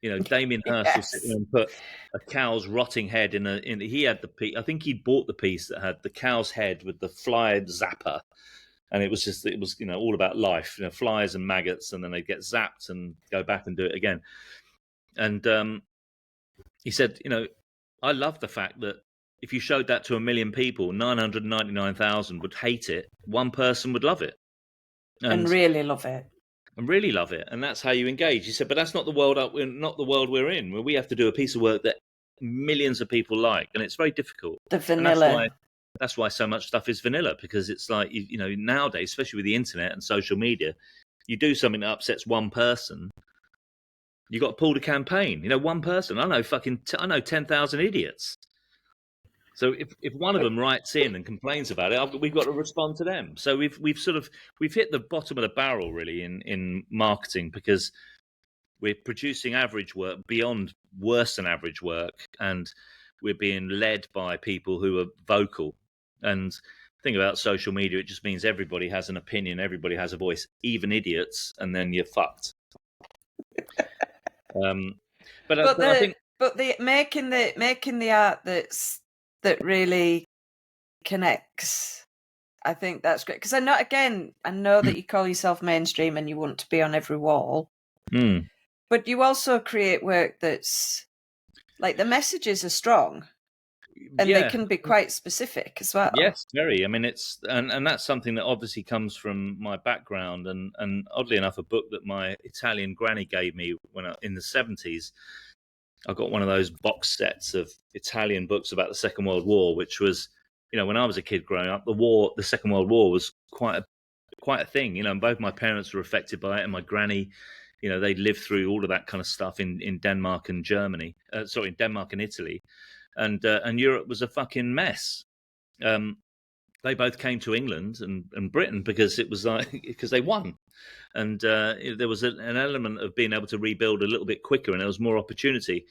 Damien Hirst will sit there and put a cow's rotting head he had the piece. I think he bought the piece that had the cow's head with the fly zapper. And it was all about life, flies and maggots, and then they get zapped and go back and do it again. And he said, I love the fact that if you showed that to 1 million people, 999,000 would hate it. One person would love it. And really love it. And really love it. And that's how you engage. He said, but that's not the world we're in, where we have to do a piece of work that millions of people like. And it's very difficult. The vanilla. That's why so much stuff is vanilla, because it's like, nowadays, especially with the internet and social media, you do something that upsets one person, you got to pull the campaign. One person. I know 10,000 idiots. So if one of them writes in and complains about it, we've got to respond to them. So we've hit the bottom of the barrel really in marketing, because we're producing average work beyond worse than average work, and we're being led by people who are vocal. And the thing about social media, it just means everybody has an opinion, everybody has a voice, even idiots, and then you're fucked. But I think the making the art that really connects, I think that's great. Because I know that you call yourself mainstream and you want to be on every wall, but you also create work that's like, the messages are strong, and they can be quite specific as well. Yes, very. I mean, it's and that's something that obviously comes from my background, and oddly enough, a book that my Italian granny gave me in the 70s. I got one of those box sets of Italian books about the Second World War, which was, when I was a kid growing up, the Second World War was quite a thing. And both my parents were affected by it, and my granny, they lived through all of that kind of stuff in Denmark and Germany. In Denmark and Italy, and Europe was a fucking mess. They both came to England and Britain because it was because they won. And there was an element of being able to rebuild a little bit quicker, and there was more opportunity.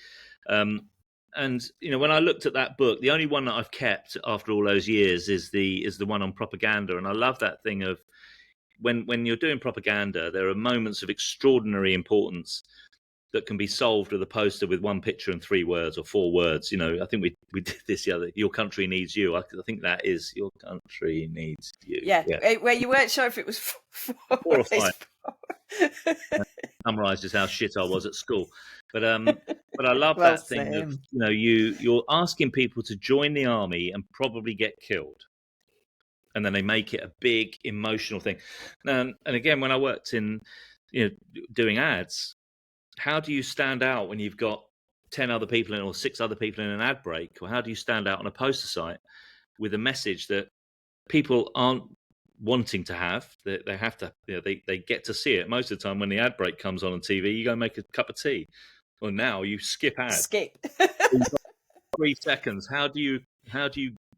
And when I looked at that book, the only one that I've kept after all those years is the one on propaganda. And I love that thing of when you're doing propaganda, there are moments of extraordinary importance that can be solved with a poster with one picture and 3 words or 4 words. I think we did this the other. Your country needs you. I think that is your country needs you. Yeah. Where you weren't sure if it was 4 or 5. Summarizes how shit I was at school, but I love that thing of you're asking people to join the army and probably get killed, and then they make it a big emotional thing. And again, when I worked in doing ads, how do you stand out when you've got 10 other people in or 6 other people in an ad break? Or how do you stand out on a poster site with a message that people aren't wanting to have? They have to, they get to see it. Most of the time when the ad break comes on TV, you go make a cup of tea. Or now you skip ads. Skip. 3 seconds. How do you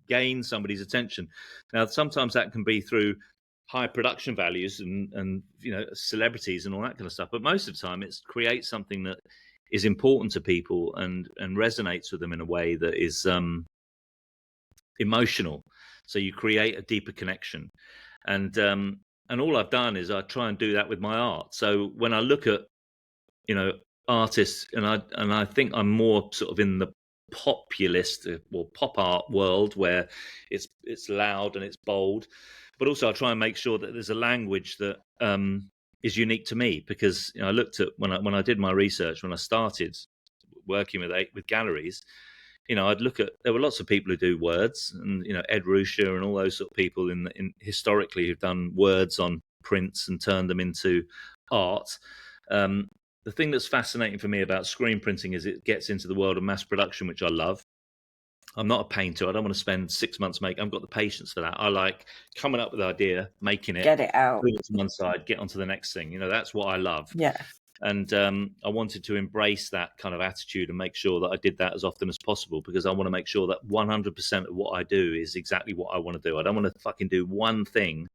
gain somebody's attention? Now, sometimes that can be through high production values and celebrities and all that kind of stuff, but most of the time it's create something that is important to people and resonates with them in a way that is emotional. So you create a deeper connection, and all I've done is I try and do that with my art. So when I look at artists, and I think I'm more sort of in the populist or pop art world where it's loud and it's bold, but also I try and make sure that there's a language that is unique to me, because I looked at when I did my research, when I started working with galleries, I'd look at, there were lots of people who do words, and Ed Ruscha and all those sort of people in historically who've done words on prints and turned them into art. The thing that's fascinating for me about screen printing is it gets into the world of mass production, which I love. I'm not a painter. I don't want to spend 6 months making. I've got the patience for that. I like coming up with an idea, making it, get it out, put it to one side, get onto the next thing. That's what I love. Yeah. And I wanted to embrace that kind of attitude and make sure that I did that as often as possible, because I want to make sure that 100% of what I do is exactly what I want to do. I don't want to fucking do one thing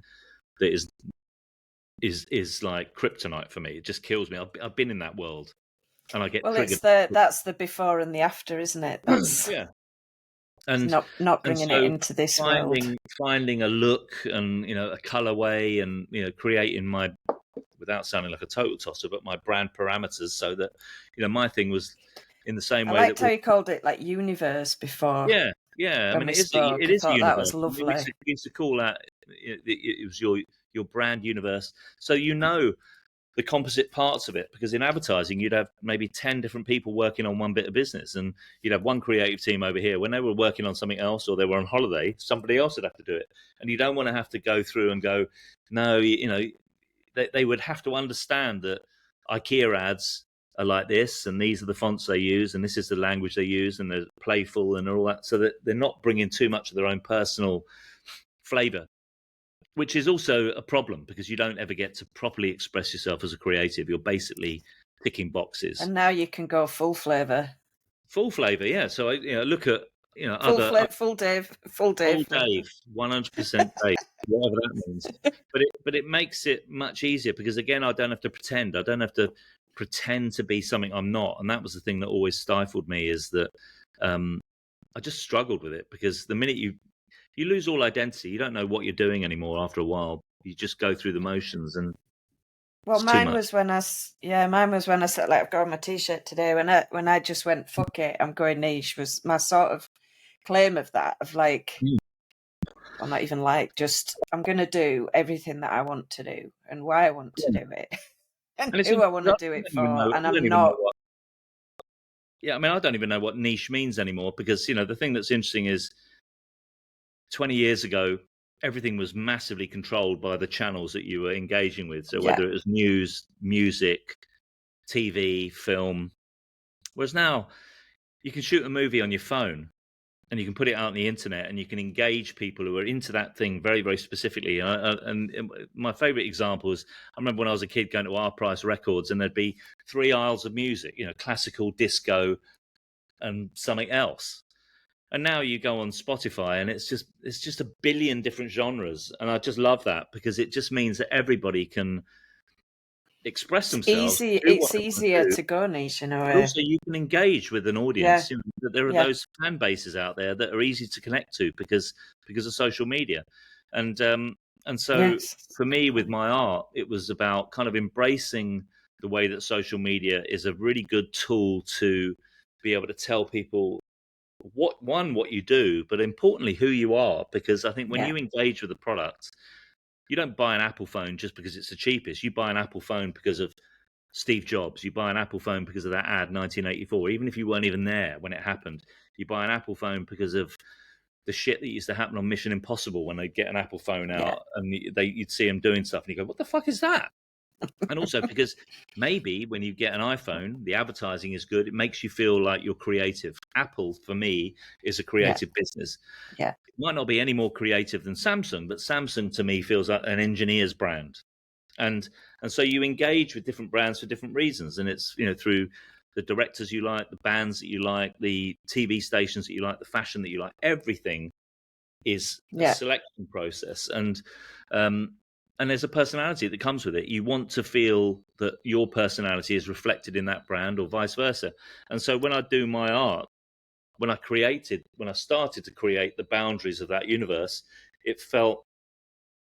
that is like kryptonite for me. It just kills me. I've been in that world, and I get triggered. That's the before and the after, isn't it? That's and not bringing it into this world. Finding a look and a colorway, and creating my, without sounding like a total tosser, but my brand parameters, so that my thing was in the same way. I liked how you called it like universe before. Yeah. I mean, it is a universe. That was lovely. We used to call that it was your brand universe. So the composite parts of it, because in advertising you'd have maybe 10 different people working on one bit of business, and you'd have one creative team over here. When they were working on something else or they were on holiday, somebody else would have to do it, and you don't want to have to go through and go, no, they would have to understand that IKEA ads are like this, and these are the fonts they use, and this is the language they use, and they're playful and all that, so that they're not bringing too much of their own personal flavor, which is also a problem, because you don't ever get to properly express yourself as a creative. You're basically ticking boxes. And now you can go full flavor. Full flavor, yeah. So I look at full Dave, 100% Dave, whatever that means. But it makes it much easier, because again, I don't have to pretend. I don't have to pretend to be something I'm not. And that was the thing that always stifled me, is that I just struggled with it, because the minute you lose all identity, you don't know what you're doing anymore after a while. You just go through the motions, and well, it's too mine much. was when I said, like, I've got on my t-shirt today, when I just went, fuck it, I'm going niche, was my sort of claim of that, of like, well, not even like, just, I'm going to do everything that I want to do and why I want to do it and it's who I want to do it for. And I'm not. Yeah, I mean, I don't even know what niche means anymore, because, you know, the thing that's interesting is 20 years ago, everything was massively controlled by the channels that you were engaging with. So whether it was news, music, TV, film, whereas now you can shoot a movie on your phone and you can put it out on the internet, and you can engage people who are into that thing very, very specifically. And my favorite example is, I remember when I was a kid going to Our Price Records, and there'd be 3 aisles of music, you know, classical, disco, and something else. And now you go on Spotify, and it's just a billion different genres. And I just love that, because it just means that everybody can express themselves. It's easier to go niche in a way. But also, you can engage with an audience. You know, that there are those fan bases out there that are easy to connect to because of social media. And so for me, with my art, it was about kind of embracing the way that social media is a really good tool to be able to tell people what you do, but importantly who you are. Because I think when you engage with the product, you don't buy an Apple phone just because it's the cheapest. You buy an Apple phone because of Steve Jobs. You buy an Apple phone because of that ad 1984, even if you weren't even there when it happened. You buy an Apple phone because of the shit that used to happen on Mission Impossible, when they get an Apple phone out and you'd see them doing stuff and you go, what the fuck is that? And also because maybe when you get an iPhone, the advertising is good. It makes you feel like you're creative. Apple, for me, is a creative business. Yeah. It might not be any more creative than Samsung, but Samsung to me feels like an engineer's brand. And so you engage with different brands for different reasons. And it's, you know, through the directors you like, the bands that you like, the TV stations that you like, the fashion that you like. Everything is a selection process. And there's a personality that comes with it. You want to feel that your personality is reflected in that brand, or vice versa. And so when I do my art, when I started to create the boundaries of that universe, it felt,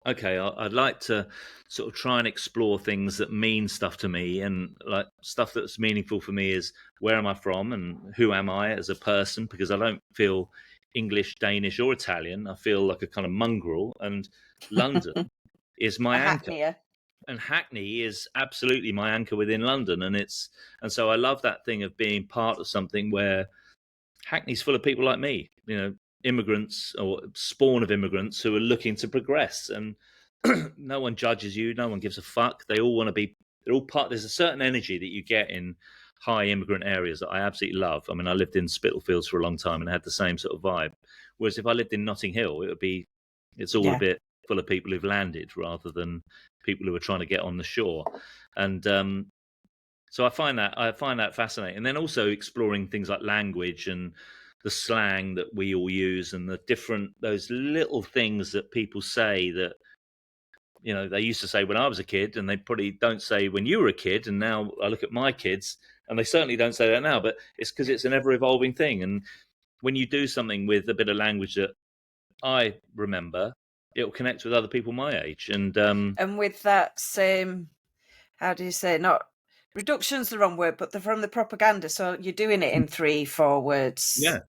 okay, I'd like to sort of try and explore things that mean stuff to me. And like stuff that's meaningful for me is, where am I from and who am I as a person? Because I don't feel English, Danish, or Italian. I feel like a kind of mongrel. And London is my anchor. And Hackney is absolutely my anchor within London. And so I love that thing of being part of something where Hackney's full of people like me, you know, immigrants or spawn of immigrants who are looking to progress. And no one judges you. No one gives a fuck. They all want to be, they're all part. There's a certain energy that you get in high immigrant areas that I absolutely love. I mean, I lived in Spitalfields for a long time and had the same sort of vibe. Whereas if I lived in Notting Hill, it's all a bit full of people who've landed rather than people who are trying to get on the shore. And so I find that fascinating. And then also exploring things like language and the slang that we all use, and those little things that people say that, you know, they used to say when I was a kid, and they probably don't say when you were a kid. And now I look at my kids and they certainly don't say that now, but it's because it's an ever evolving thing. And when you do something with a bit of language that I remember, it'll connect with other people my age. And with that same, how do you say, not reduction's the wrong word, but they're from the propaganda. So you're doing it in 3-4 words. Yeah.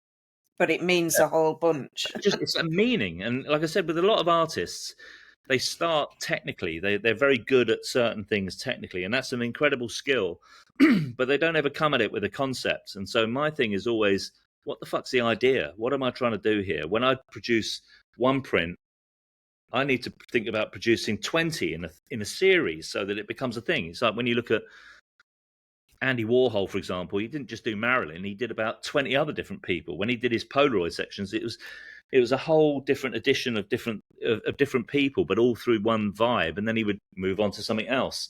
But it means a whole bunch. It's a meaning. And like I said, with a lot of artists, they start technically. They're very good at certain things technically, and that's an incredible skill. But they don't ever come at it with a concept. And so my thing is always, what the fuck's the idea? What am I trying to do here? When I produce one print, I need to think about producing 20 in a series so that it becomes a thing. It's like when you look at Andy Warhol, for example, he didn't just do Marilyn. He did about 20 other different people. When he did his Polaroid sections, it was a whole different edition of different people, but all through one vibe. And then he would move on to something else.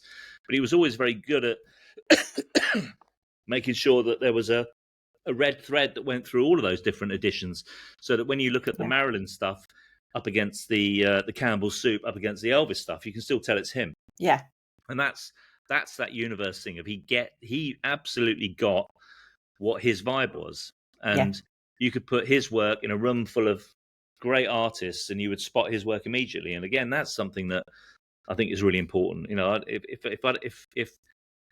But he was always very good at making sure that there was a red thread that went through all of those different editions, so that when you look at the Marilyn stuff up against the Campbell's soup, up against the Elvis stuff, you can still tell it's him. Yeah. And that's that's that universe thing of he absolutely got what his vibe was, and you could put his work in a room full of great artists and you would spot his work immediately. And again, that's something that I think is really important. You know, if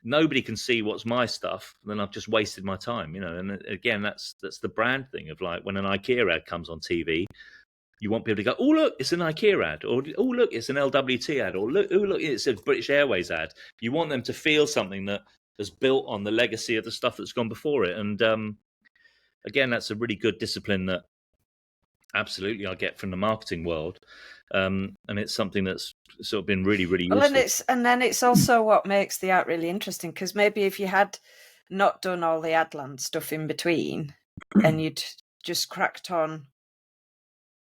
nobody can see what's my stuff, then I've just wasted my time. You know, and again, that's the brand thing of like when an IKEA ad comes on TV, you want people to go, oh look, it's an IKEA ad, or oh look, it's an LWT ad, or look, oh look, it's a British Airways ad. You want them to feel something that has built on the legacy of the stuff that's gone before it. And again, that's a really good discipline that absolutely I get from the marketing world, and it's something that's sort of been really, really useful. And then it's also what makes the art really interesting, because maybe if you had not done all the Adland stuff in between and you'd just cracked on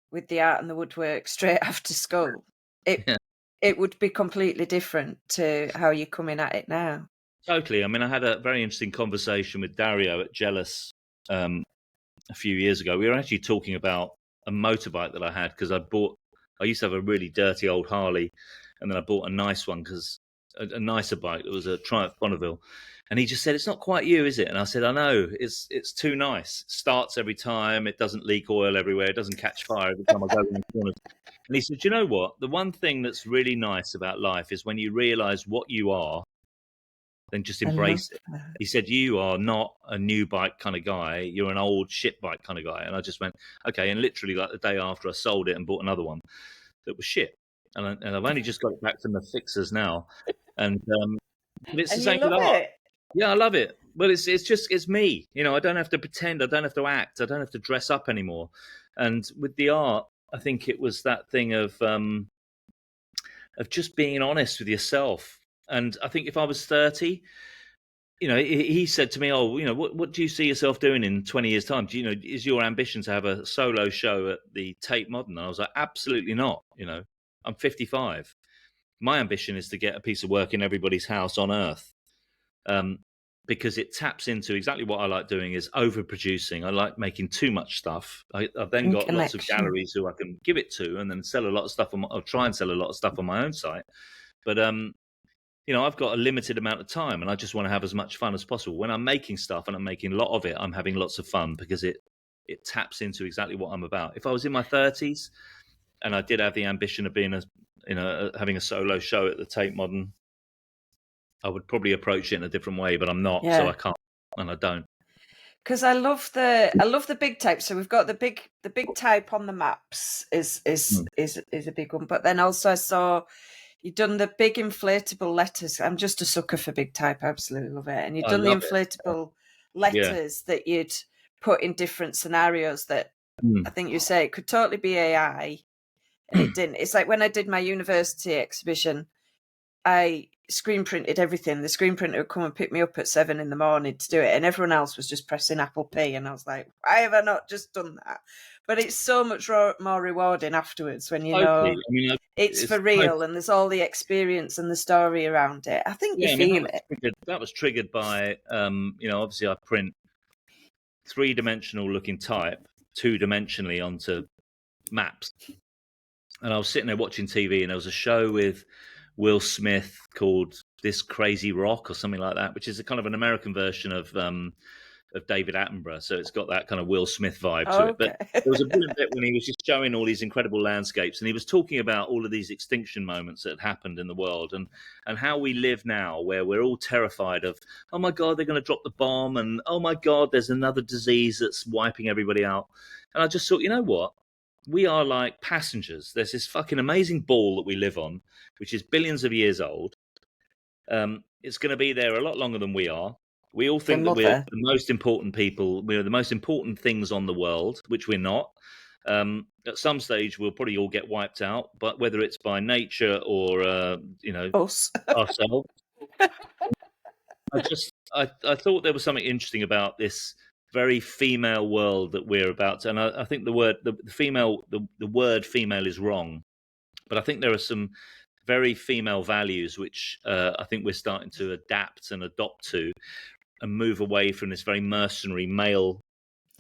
with the art and the woodwork straight after school, it would be completely different to how you're coming at it now. Totally. I mean, I had a very interesting conversation with Dario at Jealous a few years ago. We were actually talking about a motorbike that I had, because I used to have a really dirty old Harley, and then I bought a nice one, because a nicer bike that was a Triumph Bonneville. And he just said, it's not quite you, is it? And I said, I know, it's too nice. It starts every time. It doesn't leak oil everywhere. It doesn't catch fire every time I go around the corners. And he said, you know what? The one thing that's really nice about life is when you realize what you are, then just embrace it. He said, you are not a new bike kind of guy. You're an old shit bike kind of guy. And I just went, okay. And literally like the day after, I sold it and bought another one that was shit. And I've only just got it back from the fixers now. And it's the same with art. Yeah, I love it. Well, it's me. You know, I don't have to pretend. I don't have to act. I don't have to dress up anymore. And with the art, I think it was that thing of just being honest with yourself. And I think if I was 30, you know, he said to me, oh, you know, what do you see yourself doing in 20 years' time? Do you know, is your ambition to have a solo show at the Tate Modern? And I was like, absolutely not. You know, I'm 55. My ambition is to get a piece of work in everybody's house on earth. Because it taps into exactly what I like doing, is overproducing. I like making too much stuff. I've then got lots of galleries who I can give it to, and then sell a lot of stuff I'll try and sell a lot of stuff on my own site. But you know, I've got a limited amount of time, and I just want to have as much fun as possible. When I'm making stuff and I'm making a lot of it, I'm having lots of fun because it taps into exactly what I'm about. If I was in my 30s and I did have the ambition of being having a solo show at the Tate Modern, I would probably approach it in a different way, but I'm not, so I can't, and I don't. Because I love the big type. So we've got the big type on the maps is a big one, but then also I saw you've done the big inflatable letters. I'm just a sucker for big type. I absolutely love it. And you've done the inflatable letters that you'd put in different scenarios that I think you say it could totally be AI, and it didn't. It's like when I did my university exhibition, I screen printed everything. The screen printer would come and pick me up at 7 a.m. to do it, and everyone else was just pressing Apple P. And I was like, why have I not just done that? But it's so much more rewarding afterwards when you know it's for real and there's all the experience and the story around it. I think you feel it. That was triggered by, you know, obviously I print 3-dimensional looking type 2-dimensionally onto maps. And I was sitting there watching TV, and there was a show with Will Smith called This Crazy Rock or something like that, which is a kind of an American version of David Attenborough. So it's got that kind of Will Smith vibe to it. But there was a brilliant bit when he was just showing all these incredible landscapes, and he was talking about all of these extinction moments that had happened in the world, and how we live now, where we're all terrified of, oh my God, they're going to drop the bomb, and oh my God, there's another disease that's wiping everybody out. And I just thought, you know what? We are like passengers. There's this fucking amazing ball that we live on, which is billions of years old. It's going to be there a lot longer than we are. We all think that we're the most important people. We're the most important things on the world, which we're not. At some stage, we'll probably all get wiped out, but whether it's by nature or, you know, ourselves. I thought there was something interesting about this very female world that we're about to, and I think the word female is wrong, but I think there are some very female values which I think we're starting to adapt and adopt to, and move away from this very mercenary male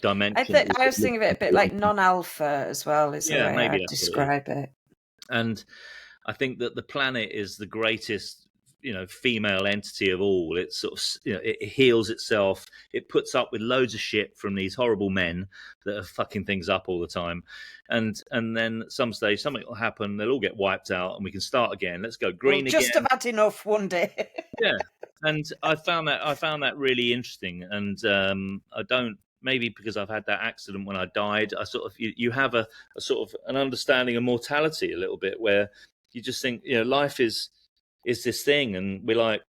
dimension. I was thinking of it a bit like non-alpha as well, is the way I'd describe it. And I think that the planet is the greatest female entity of all. It's sort of, it heals itself. It puts up with loads of shit from these horrible men that are fucking things up all the time. And then at some stage something will happen. They'll all get wiped out, and we can start again. Let's go green we'll just again. have had enough one day. Yeah, and I found that really interesting. And I don't. Maybe because I've had that accident when I died, I sort of you have a sort of an understanding of mortality a little bit, where you just think, life is this thing, and we're like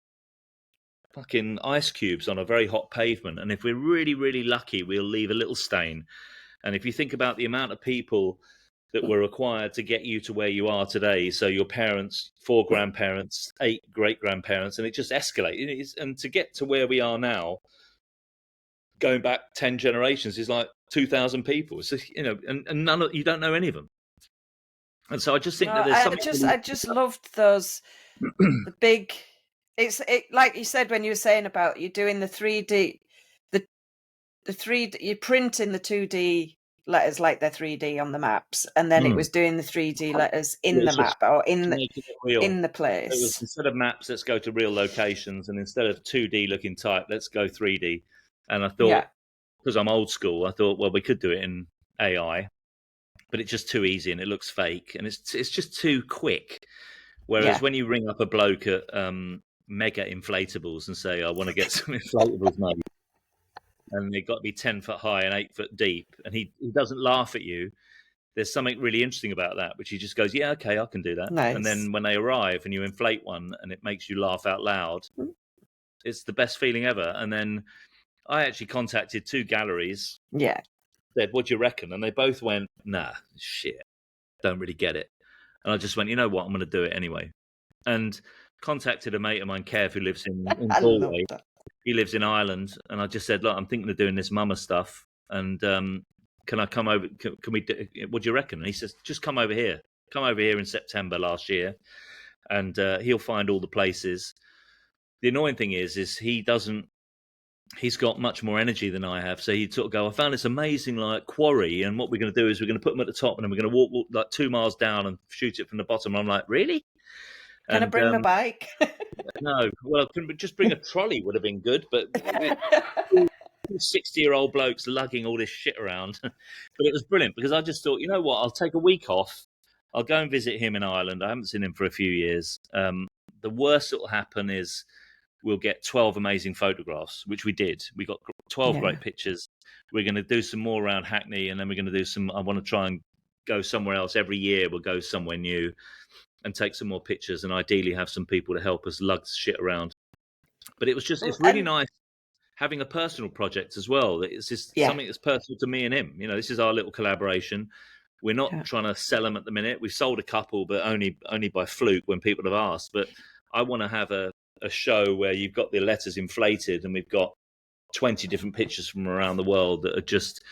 fucking ice cubes on a very hot pavement, and if we're really, really lucky, we'll leave a little stain. And if you think about the amount of people that were required to get you to where you are today, so your parents, 4 grandparents, 8 great-grandparents, and it just escalated. And to get to where we are now, going back 10 generations, is like 2,000 people. So, and none of you don't know any of them. And so I just think that there's something. I just loved those the big. It's like you said when you were saying about you doing the 3D, the 3D, you're printing the 2D letters like they're 3D on the maps, and then it was doing the 3D letters in the map or in the place. It was, instead of maps, let's go to real locations, and instead of 2D looking type, let's go 3D. And I thought, because I'm old school, I thought, well, we could do it in AI, but it's just too easy and it looks fake, and it's just too quick. Whereas when you ring up a bloke at Mega Inflatables and say, I want to get some inflatables made, and they've got to be 10 foot high and 8 foot deep, and he doesn't laugh at you, there's something really interesting about that, which he just goes, yeah, okay, I can do that. Nice. And then when they arrive and you inflate one and it makes you laugh out loud, it's the best feeling ever. And then I actually contacted 2 galleries. Yeah. Said, what do you reckon? And they both went, nah, shit, don't really get it. And I just went, you know what, I'm going to do it anyway. And contacted a mate of mine, Kev, who lives in Galway. He lives in Ireland. And I just said, look, I'm thinking of doing this mama stuff. And can I come over? Can we do, what do you reckon? And he says, just come over here. Come over here in September last year. And he'll find all the places. The annoying thing is he's got much more energy than I have. So he'd sort of go, I found this amazing quarry, and what we're going to do is we're going to put them at the top, and then we're going to walk like 2 miles down and shoot it from the bottom. And I'm like, really? Can I bring my bike? No. Well, just bring a trolley would have been good, but 60-year-old blokes lugging all this shit around. But it was brilliant because I just thought, you know what, I'll take a week off. I'll go and visit him in Ireland. I haven't seen him for a few years. The worst that will happen is we'll get 12 amazing photographs, which we did. We got 12 great pictures. We're going to do some more around Hackney, and then we're going to do some. I want to try and go somewhere else. Every year we'll go somewhere new and take some more pictures, and ideally have some people to help us lug shit around. But it was just, it's really nice having a personal project as well. It's just something that's personal to me and him. This is our little collaboration. We're not trying to sell them at the minute. We've sold a couple, but only by fluke when people have asked. But I want to have a show where you've got the letters inflated, and we've got 20 different pictures from around the world that are just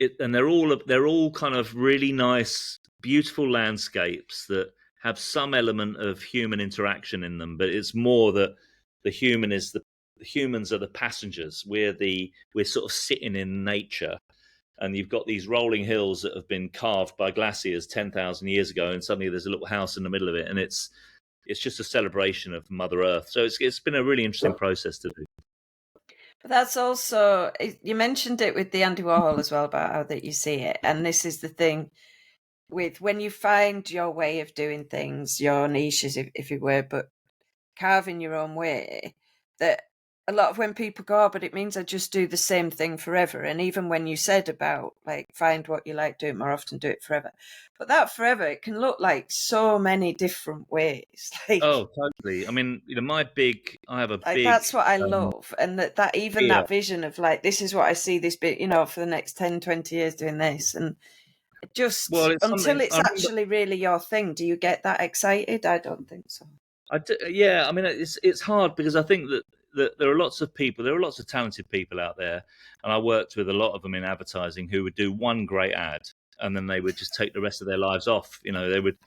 it, and they're all kind of really nice, beautiful landscapes that have some element of human interaction in them, but it's more that the humans are the passengers. We're sort of sitting in nature, and you've got these rolling hills that have been carved by glaciers 10,000 years ago, and suddenly there's a little house in the middle of it, and it's just a celebration of Mother Earth. So it's been a really interesting process to do. But that's also, you mentioned it with the Andy Warhol as well, about how that you see it. And this is the thing with when you find your way of doing things, your niches, if you were, but carving your own way, that a lot of when people go, but it means I just do the same thing forever. And even when you said about find what you like, do it more often, do it forever. But that forever, it can look like so many different ways. Oh, totally. I mean, I have a big. That's what I love. And that even that vision of this is what I see this bit, for the next 10, 20 years doing this. And just until it's actually really your thing, do you get that excited? I don't think so. I mean, it's hard because I think that there are lots of people, there are lots of talented people out there, and I worked with a lot of them in advertising who would do one great ad and then they would just take the rest of their lives off. They would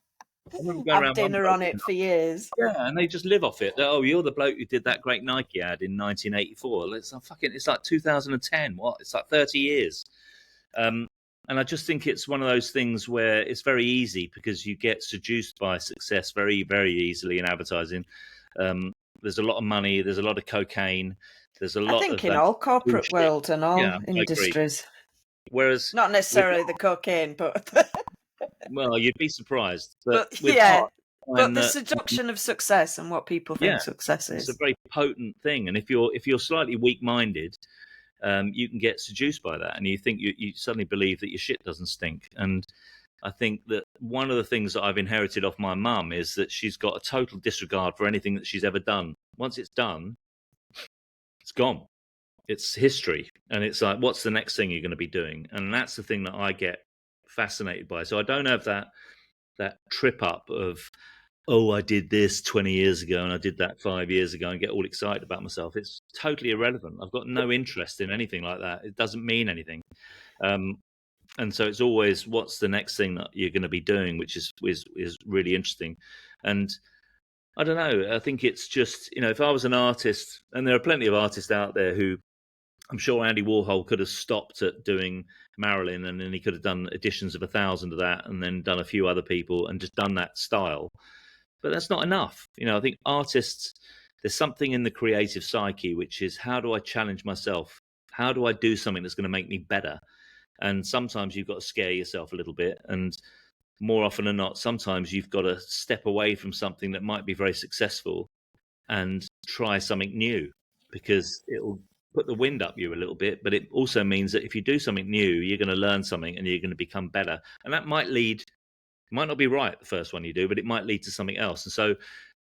have dinner on it for years. Yeah, and they just live off it. Oh, you're the bloke who did that great Nike ad in 1984. It's like 2010. What? It's like 30 years. And I just think it's one of those things where it's very easy because you get seduced by success very, very easily in advertising. There's a lot of money. There's a lot of cocaine. There's a lot I think of in that all corporate bullshit. world and all Yeah, I agree. industries. Whereas, Not necessarily the cocaine, but well, you'd be surprised. But but with yeah, art, I but find the that, seduction of success and what people think success it's a is. very potent thing. And if you're slightly weak-minded, you can get seduced by that, and you think you suddenly believe that your shit doesn't stink. And I think that one of the things that I've inherited off my mum is that she's got a total disregard for anything that she's ever done. Once it's done, it's gone. It's history. And it's like, what's the next thing you're going to be doing? And that's the thing that I get fascinated by. So I don't have that trip up of, oh, I did this 20 years ago and I did that 5 years ago, and get all excited about myself. It's totally irrelevant. I've got no interest in anything like that. It doesn't mean anything. And so it's always, what's the next thing that you're going to be doing, which is really interesting. And I don't know, I think it's just, if I was an artist, and there are plenty of artists out there who, I'm sure Andy Warhol could have stopped at doing Marilyn, and then he could have done editions of 1,000 of that, and then done a few other people and just done that style. But that's not enough. I think artists, there's something in the creative psyche, which is, how do I challenge myself? How do I do something that's going to make me better? And sometimes you've got to scare yourself a little bit. And more often than not, sometimes you've got to step away from something that might be very successful and try something new, because it'll put the wind up you a little bit. But it also means that if you do something new, you're going to learn something and you're going to become better. And that might not be right the first one you do, but it might lead to something else. And so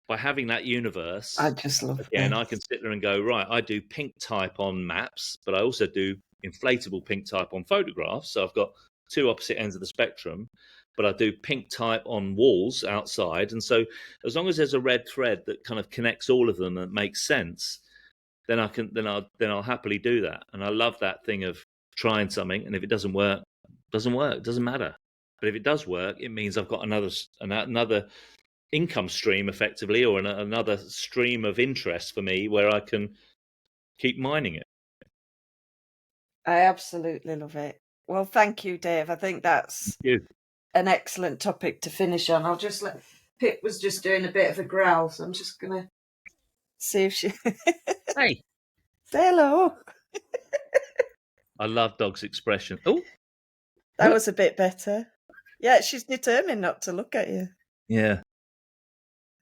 by having that universe, I just love again, it. I can sit there and go, right, I do pink type on maps, but I also do inflatable pink type on photographs. So I've got two opposite ends of the spectrum, but I do pink type on walls outside. And so as long as there's a red thread that kind of connects all of them and makes sense, then I'll happily do that. And I love that thing of trying something, and if it doesn't work, it doesn't matter. But if it does work, it means I've got another income stream, effectively, or another stream of interest for me where I can keep mining it. I absolutely love it. Well, thank you, Dave. I think that's an excellent topic to finish on. I'll just Pip was just doing a bit of a growl, so I'm just going to see if she... Hey. Say hello. I love Dog's expression. Oh. That was a bit better. Yeah, she's determined not to look at you. Yeah.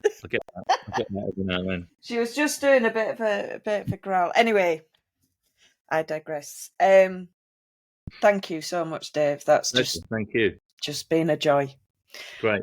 I get that every now and then. She was just doing a bit of a growl. Anyway, I digress. Thank you so much, Dave. That's thank you. Just been a joy. Great.